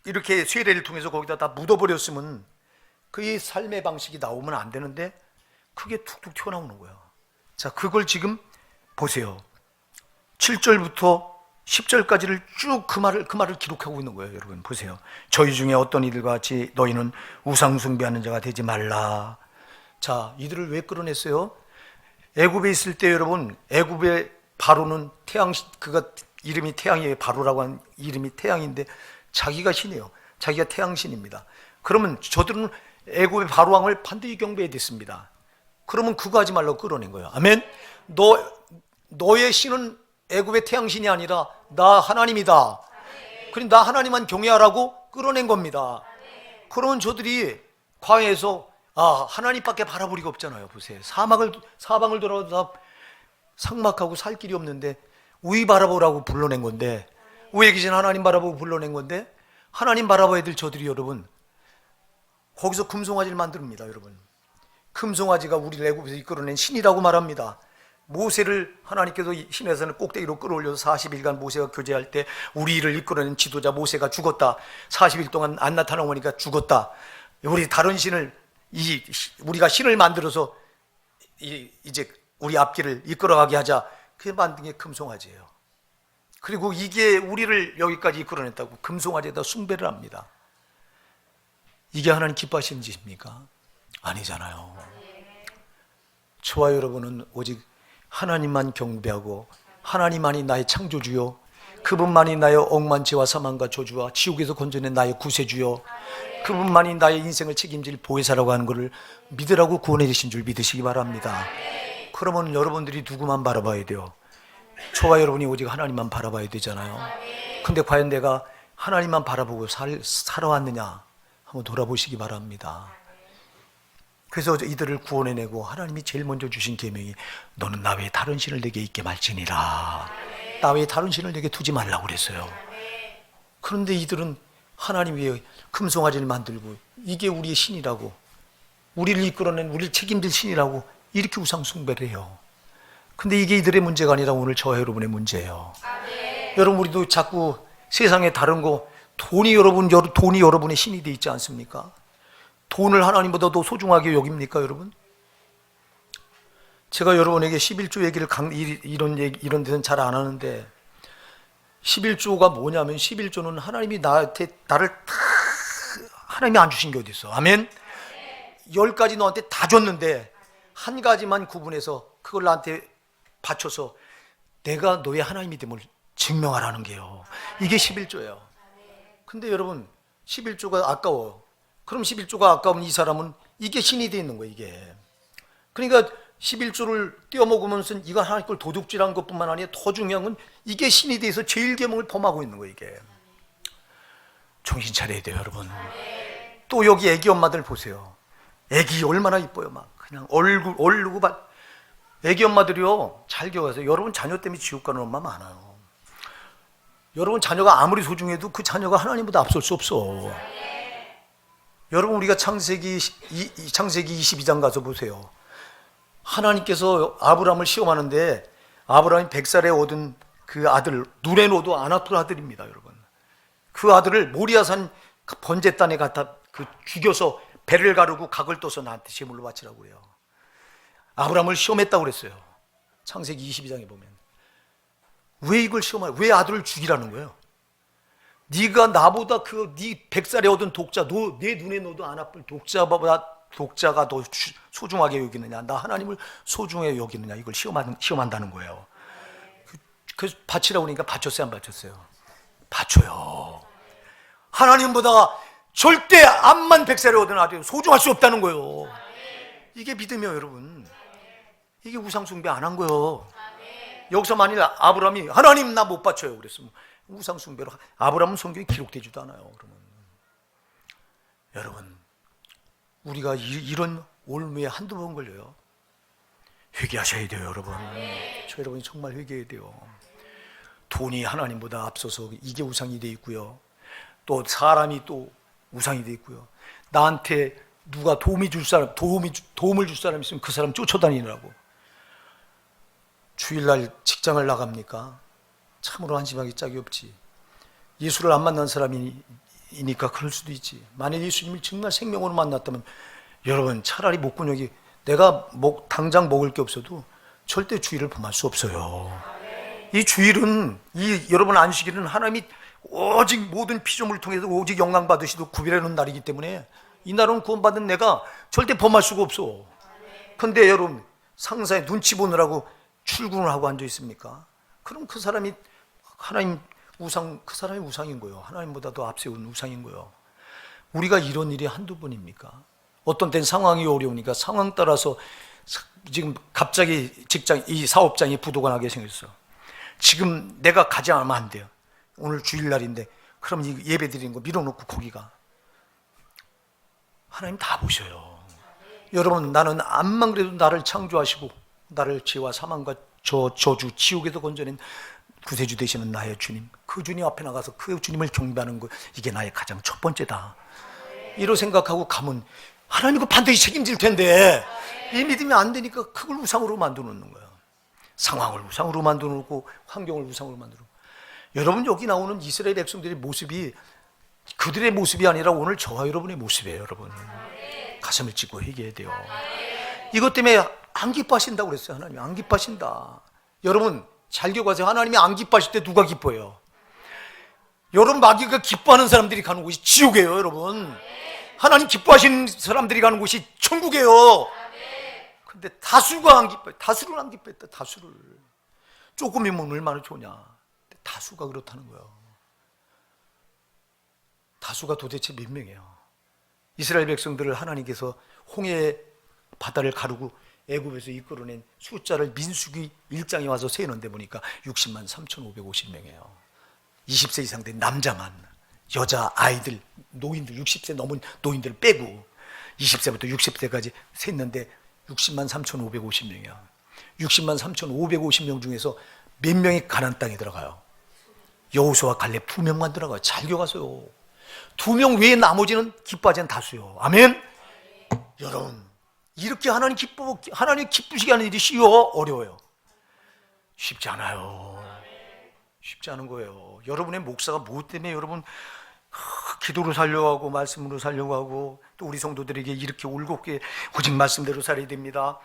이렇게 세례를 통해서 거기다 다 묻어버렸으면 그의 삶의 방식이 나오면 안 되는데 그게 툭툭 튀어나오는 거예요. 자, 그걸 지금 보세요. 7절부터 10절까지를 쭉 그 말을 기록하고 있는 거예요. 여러분 보세요. 저희 중에 어떤 이들과 같이 너희는 우상 숭배하는 자가 되지 말라. 자, 이들을 왜 끌어냈어요? 애굽에 있을 때 여러분, 애굽의 바로는 그가 이름이 태양이에요. 바로라고 하는 이름이 태양인데 자기가 신이에요. 자기가 태양신입니다. 그러면 저들은 애굽의 바로 왕을 반드시 경배해야 됐습니다. 그러면 그거 하지 말라고 끌어낸 거예요. 아멘. 너의 신은 애굽의 태양신이 아니라 나 하나님이다. 그럼 나 하나님만 경외하라고 끌어낸 겁니다. 그러면 저들이 광야에서 하나님밖에 바라볼 리가 없잖아요. 보세요. 사방을 돌아도 다 삭막하고 살 길이 없는데 우리 바라보라고 불러낸 건데, 우에 계신 하나님 바라보고 불러낸 건데, 하나님 바라봐야 될 저들이 여러분 거기서 금송아지를 만듭니다. 여러분, 금송아지가 우리를 애굽에서 이끌어낸 신이라고 말합니다. 모세를 하나님께서 시내산을 꼭대기로 끌어올려서 40일간 모세가 교제할 때 우리를 이끌어낸 지도자 모세가 죽었다. 40일 동안 안 나타나오니까 죽었다. 우리 다른 신을 우리가 신을 만들어서 이제 우리 앞길을 이끌어가게 하자. 그게 만든 게 금송아지예요. 그리고 이게 우리를 여기까지 이끌어냈다고 금송아지에다 숭배를 합니다. 이게 하나님 기뻐하시는 짓입니까? 아니잖아요. 저와 여러분은 오직 하나님만 경배하고 하나님만이 나의 창조주요, 그분만이 나의 억만죄와 사망과 저주와 지옥에서 건져낸 나의 구세주요, 그분만이 나의 인생을 책임질 보혜사라고 하는 것을 믿으라고 구원해 주신 줄 믿으시기 바랍니다. 그러면 여러분들이 누구만 바라봐야 돼요? 저와 여러분이 오직 하나님만 바라봐야 되잖아요. 근데 과연 내가 하나님만 바라보고 살아왔느냐 한번 돌아보시기 바랍니다. 그래서 이들을 구원해내고 하나님이 제일 먼저 주신 계명이 너는 나 외에 다른 신을 내게 있게 말지니라. 나 외에 다른 신을 내게 두지 말라고 그랬어요. 그런데 이들은 하나님 위에 금송아지를 만들고 이게 우리의 신이라고, 우리를 이끌어낸, 우리를 책임질 신이라고 이렇게 우상 숭배를 해요. 근데 이게 이들의 문제가 아니라 오늘 저와 여러분의 문제예요. 여러분, 우리도 자꾸 세상에 다른 거, 돈이 여러분의 신이 돼 있지 않습니까? 돈을 하나님보다 더 소중하게 여깁니까, 여러분? 제가 여러분에게 11조 얘기를 이런 데는 잘 안 하는데, 11조가 뭐냐면, 11조는 하나님이 나를 하나님이 안 주신 게 어디 있어? 아멘? 10가지 너한테 다 줬는데 한 가지만 구분해서 그걸 나한테 바쳐서 내가 너의 하나님이 됨을 증명하라는 게요. 이게 11조예요. 근데 여러분, 11조가 아까워. 그럼 11조가 아까운 이 사람은 이게 신이 돼 있는 거예요, 이게. 그러니까 11조를 떼어먹으면서 이건 하나님 걸 도둑질한 것뿐만 아니라 더 중요한 건 이게 신이 돼서 제일계명을 범하고 있는 거예요, 이게. 정신 차려야 돼요, 여러분. 또 여기 애기 엄마들 보세요. 애기 얼마나 이뻐요. 막 그냥 얼르고 애기 엄마들이요, 잘 기억하세요. 여러분 자녀 때문에 지옥 가는 엄마 많아요. 여러분 자녀가 아무리 소중해도 그 자녀가 하나님보다 앞설 수 없어. 여러분, 우리가 창세기 22장 가서 보세요. 하나님께서 아브라함을 시험하는데 아브라함이 100살에 얻은 그 아들, 눈에 넣어도 안 아픈 아들입니다, 여러분. 그 아들을 모리아산 번제 땅에 갖다 죽여서 배를 가르고 각을 떠서 나한테 제물로 바치라고 해요. 아브라함을 시험했다고 그랬어요. 창세기 22장에 보면. 왜 이걸 시험하냐? 왜 아들을 죽이라는 거예요? 네가 나보다 네 100살에 얻은 독자, 내 눈에 넣어도 안 아플 독자가 더 소중하게 여기느냐, 나 하나님을 소중하게 여기느냐, 이걸 시험한다는 거예요. 그래서 바치라고 하니까 바쳤어요, 안 바쳤어요? 바쳐요. 하나님보다 절대 암만 100살에 얻은 아들이 소중할 수 없다는 거예요. 이게 믿음이에요, 여러분. 이게 우상숭배 안 한 거예요. 여기서 만일 아브라함이 하나님 나 못 바쳐요 그랬으면 우상숭배로 아브라함은 성경에 기록되지도 않아요. 그러면 여러분, 우리가 이런 올무에 한두 번 걸려요. 회개하셔야 돼요, 여러분. 저 여러분이 정말 회개해야 돼요. 돈이 하나님보다 앞서서 이게 우상이 돼 있고요. 또 사람이 또 우상이 돼 있고요. 나한테 누가 도움을 줄 사람 있으면 그 사람 쫓아다니느라고. 주일날 직장을 나갑니까? 참으로 한심하기 짝이 없지. 예수를 안 만난 사람이니까 그럴 수도 있지. 만약 예수님을 정말 생명으로 만났다면 여러분, 차라리 목구멍이 내가 당장 먹을 게 없어도 절대 주일을 범할 수 없어요. 이 주일은, 여러분 안식일은 하나님이 오직 모든 피조물을 통해서 오직 영광 받으시도 구별해 놓은 날이기 때문에 이 날은 구원받은 내가 절대 범할 수가 없어. 그런데 여러분, 상사의 눈치 보느라고 출근을 하고 앉아 있습니까? 그럼 그 사람이 그 사람이 우상인 거예요. 하나님보다 더 앞세운 우상인 거예요. 우리가 이런 일이 한두 번입니까? 어떤 때는 상황이 어려우니까 상황 따라서 지금 갑자기 이 사업장이 부도가 나게 생겼어. 지금 내가 가지 않으면 안 돼요. 오늘 주일날인데 그럼 이 예배 드리는 거 밀어놓고 거기가. 하나님 다 보셔요. 여러분, 나는 암만 그래도 나를 창조하시고 나를 죄와 사망과 저주 지옥에서 건져낸 구세주 되시는 나의 주님, 그 주님 앞에 나가서 그 주님을 경배하는 거, 이게 나의 가장 첫 번째다. 이로 생각하고 가면 하나님 그 반드시 책임질 텐데 이 믿음이 안 되니까 그걸 우상으로 만들어 놓는 거예요. 상황을 우상으로 만들어 놓고 환경을 우상으로 만들어 놓고. 여러분, 여기 나오는 이스라엘 백성들의 모습이 그들의 모습이 아니라 오늘 저와 여러분의 모습이에요. 여러분, 가슴을 찢고 회개해야 돼요. 이것 때문에 안 기뻐하신다고 그랬어요. 하나님이 안 기뻐하신다. 여러분, 잘 기억하세요. 하나님이 안 기뻐하실 때 누가 기뻐해요? 여러분, 마귀가 기뻐하는 사람들이 가는 곳이 지옥이에요, 여러분. 하나님 기뻐하시는 사람들이 가는 곳이 천국이에요. 근데 다수가 안 기뻐해. 다수를 안 기뻐했다. 다수를. 조금이면 얼마나 좋냐. 다수가 그렇다는 거예요. 다수가 도대체 몇 명이에요? 이스라엘 백성들을 하나님께서 홍해 바다를 가르고 애굽에서 이끌어낸 숫자를 민수기 1장에 와서 세는데 보니까 60만 3,550명이에요. 20세 이상 된 남자만, 여자, 아이들, 노인들, 60세 넘은 노인들 빼고 20세부터 60세까지 셌는데 60만 3,550명이야. 60만 3,550명 중에서 몇 명이 가나안 땅에 들어가요? 여호수아 갈렙 2명만 들어가요. 잘 기억하세요. 2명 외에 나머지는 기뻐하지 않는 다수요. 아멘. 여러분, 이렇게 하나님 기쁘시게 하는 일이 쉬워? 어려워요? 쉽지 않아요. 쉽지 않은 거예요. 여러분의 목사가 무엇 때문에 여러분 기도로 살려고 하고 말씀으로 살려고 하고 또 우리 성도들에게 이렇게 올곧게 오직 말씀대로 살아야 됩니다.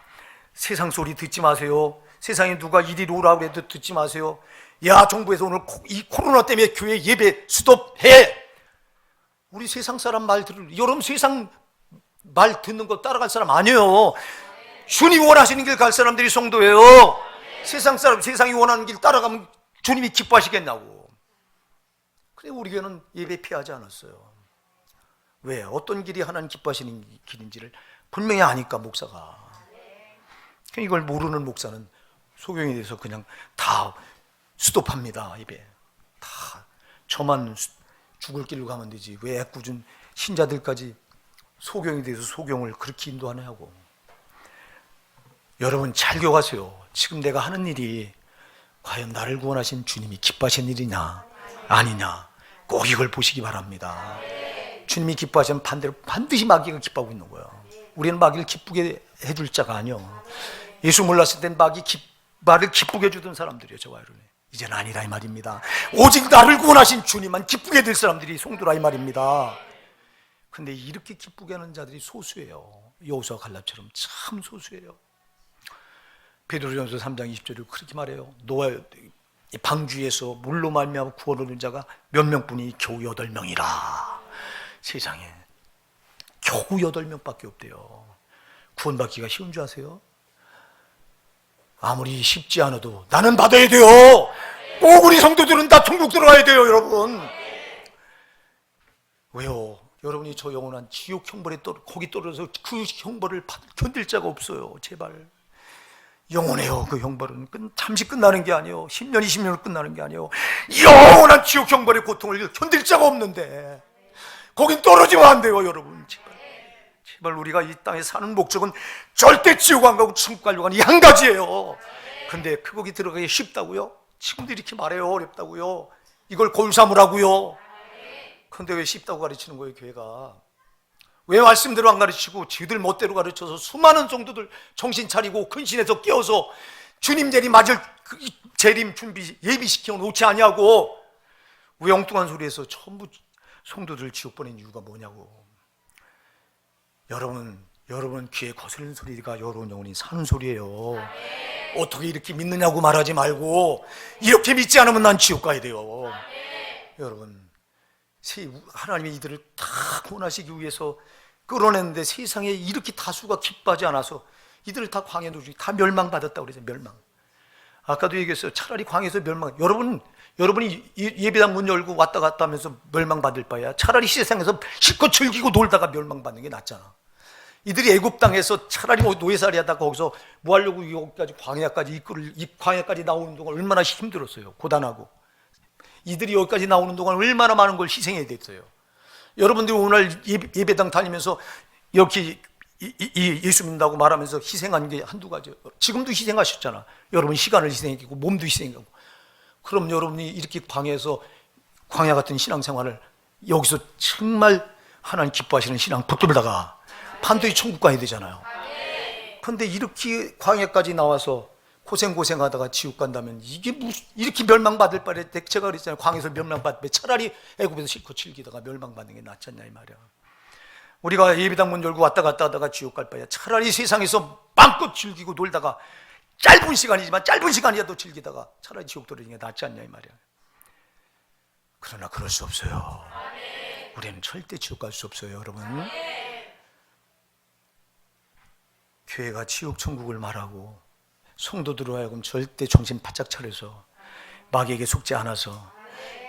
세상 소리 듣지 마세요. 세상에 누가 이리로 오라고 해도 듣지 마세요. 야, 정부에서 오늘 이 코로나 때문에 교회 예배 스톱해. 우리 세상 사람 말 여러분 세상 말 듣는 거 따라갈 사람 아니에요. 주님이 원하시는 길 갈 사람들이 성도예요. 세상 사람 세상이 원하는 길 따라가면 주님이 기뻐하시겠냐고. 그래 우리 교회는 예배 피하지 않았어요. 왜? 어떤 길이 하나님 기뻐하시는 길인지를 분명히 아니까 목사가. 이걸 모르는 목사는 소경이 돼서 그냥 다 스톱합니다. 예배 다 저만 죽을 길로 가면 되지 왜 애꿎은 신자들까지 소경이 돼서 소경을 그렇게 인도하냐고. 여러분 잘 기억하세요. 지금 내가 하는 일이 과연 나를 구원하신 주님이 기뻐하신 일이냐 아니냐 꼭 이걸 보시기 바랍니다. 주님이 기뻐하시면 반드시 마귀가 기뻐하고 있는 거예요. 우리는 마귀를 기쁘게 해줄 자가 아니요. 예수 몰랐을 땐 말을 기쁘게 해주던 사람들이에요. 저와 여러분 이제는 아니라 이 말입니다. 오직 나를 구원하신 주님만 기쁘게 될 사람들이 성도라 이 말입니다. 근데 이렇게 기쁘게 하는 자들이 소수예요. 여호수아 갈렙처럼 참 소수예요. 베드로전서 3장 20절에 그렇게 말해요. 노아 방주에서 물로 말미암아 구원 얻은 자가 몇 명뿐이 겨우 8명이라. 세상에 겨우 8명밖에 없대요. 구원받기가 쉬운 줄 아세요? 아무리 쉽지 않아도 나는 받아야 돼요. 꼭 우리 성도들은 다 천국 들어가야 돼요. 여러분 왜요? 여러분이 저 영원한 지옥 형벌에 거기 떨어져서 그 형벌을 견딜 자가 없어요. 제발 영원해요. 그 형벌은 잠시 끝나는 게 아니에요. 10년 20년으로 끝나는 게 아니에요. 영원한 지옥 형벌의 고통을 견딜 자가 없는데 거긴 떨어지면 안 돼요. 여러분 제발 우리가 이 땅에 사는 목적은 절대 지옥 안 가고 천국 가려고 하는 이 한 가지예요. 근데 거기 들어가기 쉽다고요? 지금도 이렇게 말해요. 어렵다고요? 이걸 골 삼으라고요? 근데 왜 쉽다고 가르치는 거예요? 교회가 왜 말씀대로 안 가르치고 지들 멋대로 가르쳐서 수많은 성도들 정신 차리고 근신해서 깨어서 주님 재림 맞을 재림 준비 예비시켜 놓지 않냐고. 왜 엉뚱한 소리해서 전부 성도들 지옥 보낸 이유가 뭐냐고. 여러분 귀에 거슬리는 소리가 여러분 영혼이 사는 소리예요. 어떻게 이렇게 믿느냐고 말하지 말고 이렇게 믿지 않으면 난 지옥 가야 돼요. 여러분 하나님이 이들을 다 구원하시기 위해서 끌어냈는데 세상에 이렇게 다수가 기뻐하지 않아서 이들을 다 광야에 놓으시고 다 멸망받았다고 그러죠. 멸망. 아까도 얘기했어요. 차라리 광야에서 여러분이 예배당 문 열고 왔다 갔다 하면서 멸망받을 바야 차라리 세상에서 실컷 즐기고 놀다가 멸망받는 게 낫잖아. 이들이 애굽 땅에서 차라리 노예살이 하다가 거기서 뭐 하려고 여기까지 광야까지 나오는 동안 얼마나 힘들었어요. 고단하고. 이들이 여기까지 나오는 동안 얼마나 많은 걸 희생해야 됐어요. 여러분들이 오늘 예배당 다니면서 이렇게 예수 믿는다고 말하면서 희생한 게 한두 가지예요. 지금도 희생하셨잖아. 여러분 시간을 희생했고 몸도 희생하고. 그럼 여러분이 이렇게 광야 같은 신앙생활을 여기서 정말 하나님 기뻐하시는 신앙 붙들다가 반드시 천국 가야 되잖아요. 그런데 이렇게 광야까지 나와서 고생하다가 지옥 간다면 이게 이렇게 멸망받을 바에 제가 그랬잖아요. 광야에서 멸망받을 바에 차라리 애굽에서 실컷 즐기다가 멸망받는 게 낫지 않냐 이 말이야. 우리가 예배당 문 열고 왔다 갔다 하다가 지옥 갈 바에 차라리 세상에서 마음껏 즐기고 놀다가 짧은 시간이라도 즐기다가 차라리 지옥 떨어지는 게 낫지 않냐 이 말이야. 그러나 그럴 수 없어요. 우리는 절대 지옥 갈 수 없어요. 여러분 교회가 지옥 천국을 말하고 성도들로 하여금 절대 정신 바짝 차려서 마귀에게 속지 않아서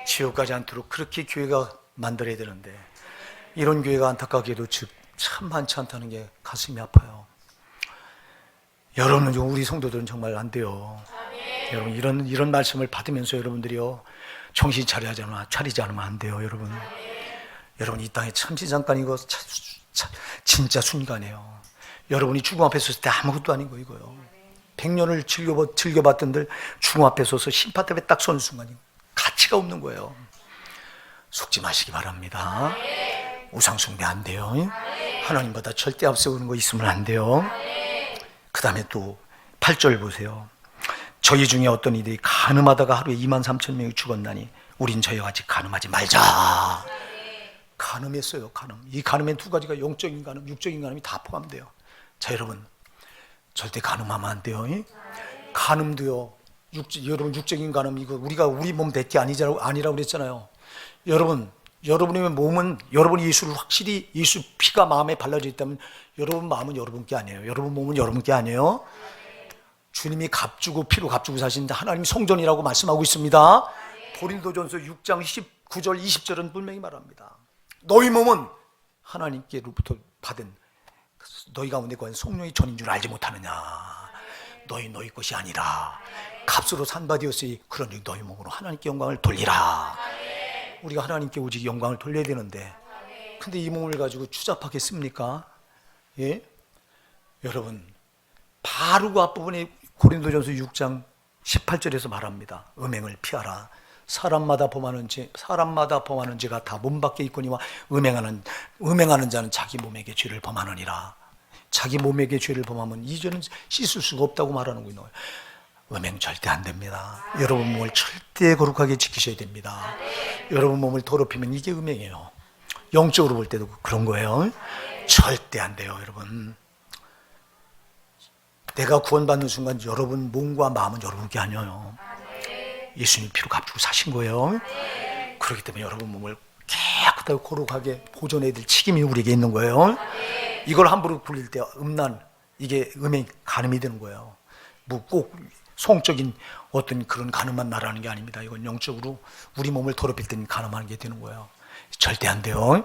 지옥 가지 않도록 그렇게 교회가 만들어야 되는데 이런 교회가 안타깝게도 참 많지 않다는 게 가슴이 아파요. 여러분 우리 성도들은 정말 안 돼요. 여러분 이런 말씀을 받으면서 여러분들이요 정신 차리지 않으면 안 돼요. 여러분 이 땅에 참지잠깐이고 진짜 순간이에요. 여러분이 죽음 앞에 섰을 때 아무것도 아닌 거 이거요. 100년을 즐겨봤던들 죽음 앞에 서서 심판 때문에 딱 서는 순간이 가치가 없는 거예요. 속지 마시기 바랍니다. 우상숭배 안 돼요. 하나님보다 절대 앞세우는 거 있으면 안 돼요. 그 다음에 또 8절 보세요. 저희 중에 어떤 이들이 간음하다가 하루에 23,000명이 죽었나니 우린 저희와 같이 간음하지 말자. 간음했어요. 간음. 이 간음엔 두 가지가 영적인 간음, 육적인 간음이 다 포함돼요. 자, 여러분 절대 간음하면 안 돼요. 간음도요. 여러분 육적인 간음 이거 우리가 우리 몸 뱉기 아니라고 그랬잖아요. 여러분의 몸은 여러분이 예수를 확실히 예수 피가 마음에 발라져 있다면 여러분 마음은 여러분께 아니에요. 여러분 몸은 여러분께 아니에요. 주님이 값주고 피로 값주고 사신다. 하나님 성전이라고 말씀하고 있습니다. 고린도전서 6장 19절 20절은 분명히 말합니다. 너희 몸은 하나님께로부터 받은 너희 가운데 거한 성령의 전인 줄 알지 못하느냐. 너희 것이 아니라 값으로 산 바 되었으니 그러니 너희 몸으로 하나님께 영광을 돌리라. 우리가 하나님께 오직 영광을 돌려야 되는데 근데 이 몸을 가지고 추잡하겠습니까? 예? 여러분 바로 그 앞부분에 고린도전서 6장 18절에서 말합니다. 음행을 피하라. 사람마다 범하는 죄가 다 몸 밖에 있거니와 음행하는 자는 자기 몸에게 죄를 범하느니라. 자기 몸에게 죄를 범하면 이 죄는 씻을 수가 없다고 말하는 거예요. 음행 절대 안 됩니다. 여러분 몸을 절대 거룩하게 지키셔야 됩니다. 여러분 몸을 더럽히면 이게 음행이에요. 영적으로 볼 때도 그런 거예요. 절대 안 돼요, 여러분. 내가 구원받는 순간 여러분 몸과 마음은 여러분께 아니에요. 예수님 피로 값주고 사신 거예요. 그렇기 때문에 여러분 몸을 깨끗하고 거룩하게 보존해야 될 책임이 우리에게 있는 거예요. 이걸 함부로 굴릴 때 이게 음행 간음이 되는 거예요. 뭐 꼭 성적인 어떤 그런 간음만 말하는 게 아닙니다. 이건 영적으로 우리 몸을 더럽힐 때는 간음하는 게 되는 거예요. 절대 안 돼요.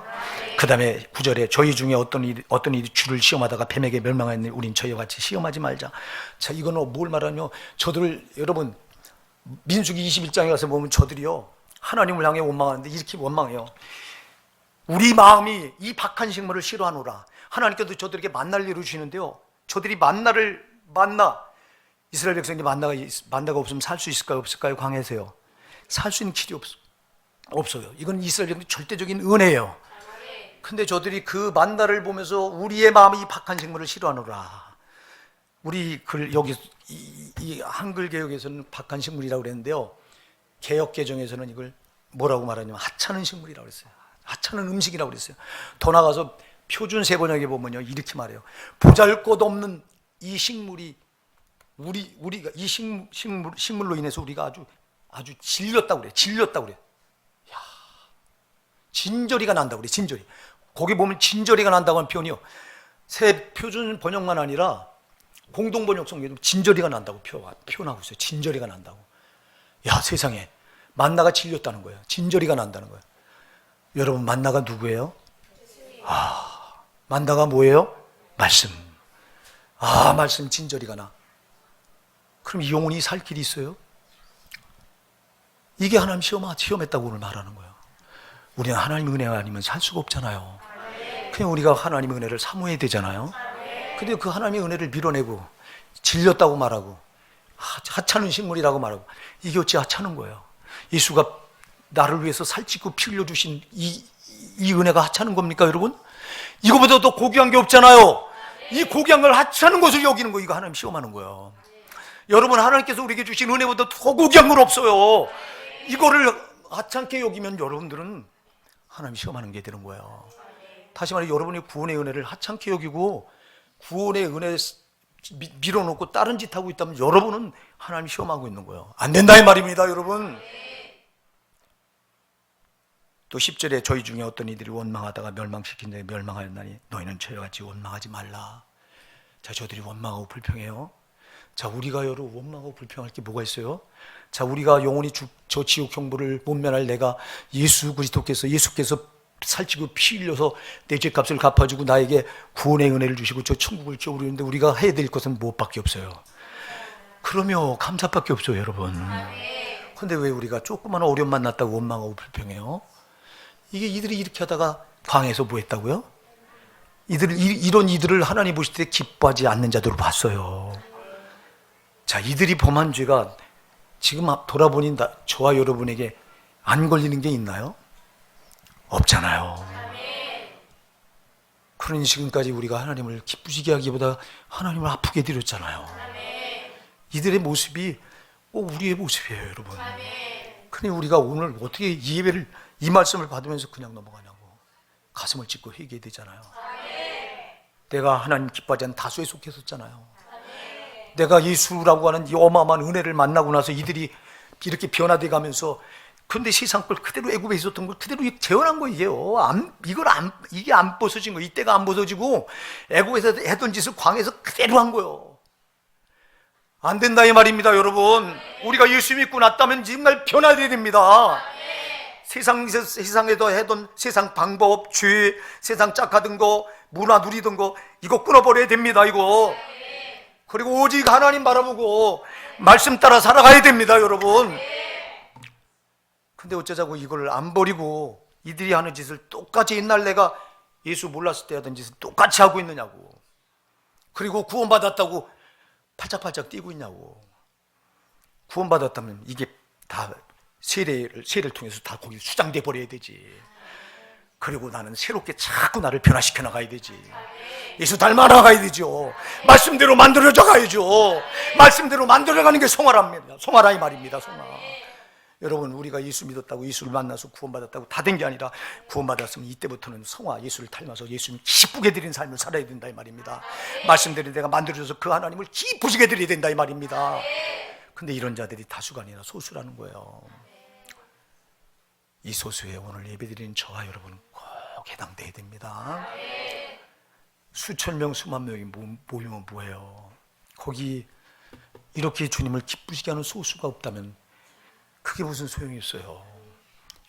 그 다음에 9절에 저희 중에 어떤 일이 주를 시험하다가 뱀에게 멸망하였느니 우린 저희와 같이 시험하지 말자. 자, 이거는 뭘 말하냐면 저들 여러분 민수기 21장에 가서 보면 저들이요 하나님을 향해 원망하는데 이렇게 원망해요. 우리 마음이 이 박한 식물을 싫어하노라. 하나님께도 저들에게 만나를 이루시는데요. 저들이 만나 이스라엘 백성이 만나가 없으면 살 수 있을까요? 없을까요? 광야에서요. 살 수 있는 길이 없어요. 이건 이스라엘 백성의 절대적인 은혜예요. 근데 저들이 그 만나를 보면서 우리의 마음이 이 박한 식물을 싫어하노라. 우리 여기 이 한글 개혁에서는 박한 식물이라고 그랬는데요. 개혁 개정에서는 이걸 뭐라고 말하냐면 하찮은 식물이라고 그랬어요. 하찮은 음식이라고 그랬어요. 더 나가서 표준 세번역에 보면요 이렇게 말해요. 보잘것없는 이 식물이 우리가 이 식물로 인해서 우리가 아주 질렸다고 그래. 야, 진저리가 난다고 그래. 진저리. 거기 보면 진저리가 난다고 하는 표현이요. 새 표준 번역만 아니라 공동 번역 성경에도 진저리가 난다고 표현하고 있어요. 진저리가 난다고. 야, 세상에 만나가 질렸다는 거예요. 진저리가 난다는 거예요. 여러분 만나가 누구예요? 만나가 뭐예요? 말씀. 말씀 진저리가 나. 그럼 이 영혼이 살 길이 있어요? 이게 하나님 시험했다고 오늘 말하는 거예요. 우리는 하나님의 은혜가 아니면 살 수가 없잖아요. 그냥 우리가 하나님의 은혜를 사모해야 되잖아요. 근데 그 하나님의 은혜를 밀어내고 질렸다고 말하고 하찮은 식물이라고 말하고 이게 어찌 하찮은 거예요. 예수가 나를 위해서 살찌고 피 흘려주신 이 은혜가 하찮은 겁니까 여러분? 이거보다 더 고귀한 게 없잖아요. 이 고귀한 걸 하찮은 것을 여기는 거 이거 하나님 시험하는 거예요. 여러분 하나님께서 우리에게 주신 은혜보다 더 고귀한 건 없어요. 이거를 하찮게 여기면 여러분들은 하나님 시험하는 게 되는 거예요. 다시 말해 여러분이 구원의 은혜를 하찮게 여기고 구원의 은혜 밀어놓고 다른 짓 하고 있다면 여러분은 하나님 시험하고 있는 거예요. 안 된다 이 말입니다 여러분. 또 10절에 저희 중에 어떤 이들이 원망하다가 멸망시킨 자에 멸망하였나니 너희는 저희와 같이 원망하지 말라. 자, 저들이 원망하고 불평해요. 자, 우리가 여러분 원망하고 불평할 게 뭐가 있어요? 자, 우리가 영원히 저 지옥 형벌을 못 면할 내가 예수께서 살찌고 피 흘려서 내 죄값을 갚아주고 나에게 구원의 은혜를 주시고 저 천국을 줘버리는데 우리가 해야 될 것은 무엇밖에 없어요? 그러면 감사밖에 없어요 여러분. 근데 왜 우리가 조그마한 어려움 만났다고 원망하고 불평해요? 이들이 이렇게 하다가 광야에서 뭐 했다고요? 이런 이들을 하나님 보실 때 기뻐하지 않는 자들로 봤어요. 자, 이들이 범한 죄가 지금 돌아보니 저와 여러분에게 안 걸리는 게 있나요? 없잖아요. 그러니 지금까지 우리가 하나님을 기쁘시게 하기보다 하나님을 아프게 드렸잖아요. 이들의 모습이 우리의 모습이에요, 여러분. 그러니 우리가 오늘 어떻게 이 예배를, 이 말씀을 받으면서 그냥 넘어가냐고 가슴을 찢고 회개해야 되잖아요. 내가 하나님 기뻐하지 않는 다수에 속했었잖아요. 내가 예수라고 하는 이 어마어마한 은혜를 만나고 나서 이들이 이렇게 변화돼 가면서, 근데 세상 걸 그대로 애굽에 있었던 걸 그대로 재현한 거예요. 이게 안 벗어진 거, 이때가 안 벗어지고 애굽에서 했던 짓을 광에서 그대로 한 거예요. 안 된다 이 말입니다, 여러분. 우리가 예수 믿고 났다면 정말 변화돼야 됩니다. 세상에도 해던 세상 방법, 죄, 세상 짝하던 거, 문화 누리던 거, 이거 끊어버려야 됩니다, 이거. 그리고 오직 하나님 바라보고 말씀 따라 살아가야 됩니다, 여러분. 근데 어쩌자고 이걸 안 버리고 이들이 하는 짓을 똑같이, 옛날 내가 예수 몰랐을 때 하던 짓을 똑같이 하고 있느냐고. 그리고 구원받았다고 팔짝팔짝 뛰고 있냐고. 구원받았다면 이게 다 세례를 통해서 다 거기 수장돼 버려야 되지. 그리고 나는 새롭게 자꾸 나를 변화시켜 나가야 되지. 예수 닮아 나가야 되죠. 말씀대로 만들어져 가야죠. 말씀대로 만들어가는 게 송아랍니다. 송아라 이 말입니다, 송아. 여러분, 우리가 예수 믿었다고, 예수를 만나서 구원받았다고 다 된 게 아니라, 구원받았으면 이때부터는 성화, 예수를 닮아서 예수님 기쁘게 드리는 삶을 살아야 된다 이 말입니다. 말씀대로 내가 만들어줘서 그 하나님을 기쁘시게 드려야 된다 이 말입니다. 근데 이런 자들이 다수가 아니라 소수라는 거예요. 이 소수에 오늘 예배드리는 저와 여러분 꼭 해당돼야 됩니다. 수천 명, 수만 명이 모이면 뭐예요? 거기 이렇게 주님을 기쁘시게 하는 소수가 없다면 그게 무슨 소용이 있어요?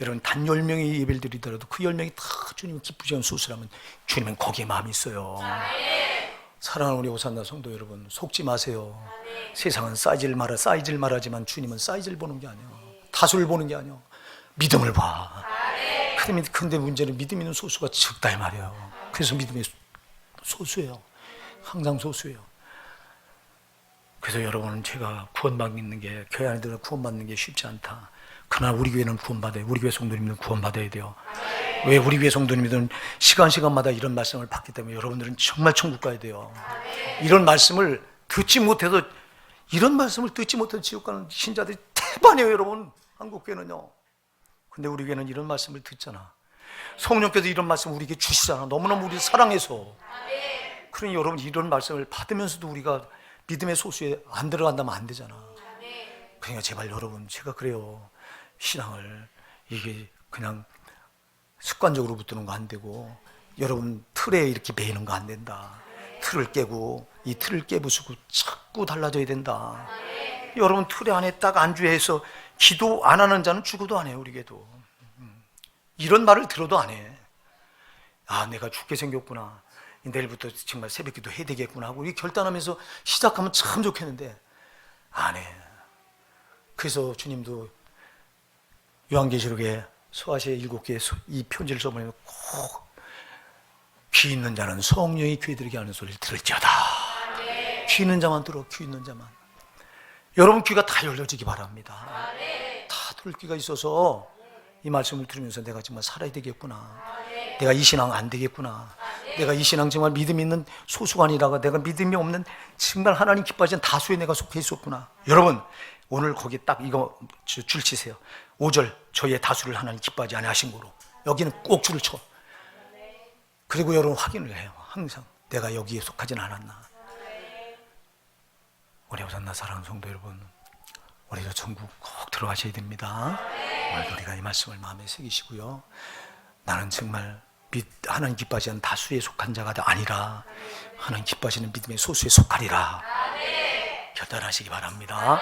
여러분, 단 10명이 예배를 드리더라도 그 10명이 다 주님을 기쁘시게 하는 소수라면 주님은 거기에 마음이 있어요. 사랑하는 우리 오산나 성도 여러분, 속지 마세요. 세상은 사이즈를 말하지만 주님은 사이즈를 보는 게 아니에요. 다수를 보는 게 아니에요. 믿음을 봐. 근데 문제는 믿음 있는 소수가 적다 이 말이에요. 그래서 믿음의 소수예요. 항상 소수예요. 그래서 여러분은 제가 구원받는 게, 교회 안에 들어 구원받는 게 쉽지 않다. 그러나 우리 교회는 구원받아요. 우리 교회 성도님들은 구원받아야 돼요. 왜? 우리 교회 성도님들은 시간마다 이런 말씀을 받기 때문에 여러분들은 정말 천국 가야 돼요. 이런 말씀을 듣지 못해서 지옥 가는 신자들이 대반이에요, 여러분. 한국 교회는요. 근데 우리 교회는 이런 말씀을 듣잖아. 성령께서 이런 말씀을 우리에게 주시잖아. 너무너무 우리 사랑해서. 그러니 여러분, 이런 말씀을 받으면서도 우리가 믿음의 소수에 안 들어간다면 안 되잖아. 그러니까 제발 여러분, 제가 그래요. 신앙을 이게 그냥 습관적으로 붙드는 거 안 되고, 여러분 틀에 이렇게 매이는 거 안 된다. 틀을 깨고, 이 틀을 깨부수고 자꾸 달라져야 된다. 여러분, 틀에 안에 딱 안주해서 기도 안 하는 자는 죽어도 안 해요, 우리 교회도. 이런 말을 들어도 안 해. 아, 내가 죽게 생겼구나. 내일부터 정말 새벽기도 해야 되겠구나 하고 이 결단하면서 시작하면 참 좋겠는데 안 해. 그래서 주님도 요한계시록에 소아시아 7개의 이 편지를 써보면 꼭 귀 있는 자는 성령이 귀에 들게 하는 소리를 들을지어다. 귀 있는 자만 들어, 귀 있는 자만. 여러분 귀가 다 열려지기 바랍니다. 다 들을 귀가 있어서 이 말씀을 들으면서 내가 정말 살아야 되겠구나. 내가 이 신앙 안 되겠구나. 내가 이 신앙 정말 믿음 있는 소수가 아니라 내가 믿음이 없는 정말 하나님 기뻐하지 않는 다수에 내가 속해 있었구나. 여러분, 오늘 거기 딱 이거 줄 치세요. 5절, 저희의 다수를 하나님 기뻐하지 않으신 거로. 여기는 꼭 줄을 쳐. 그리고 여러분 확인을 해요. 항상 내가 여기에 속하진 않았나. 우리 오산나 사랑하는 성도 여러분, 우리도 천국 꼭 들어가셔야 됩니다. 오늘도 우리가 이 말씀을 마음에 새기시고요. 나는 정말 하나님 기뻐하지 않는 다수에 속한 자가 아니라 하나님 기뻐하시는 믿음의 소수에 속하리라 결단하시기 바랍니다.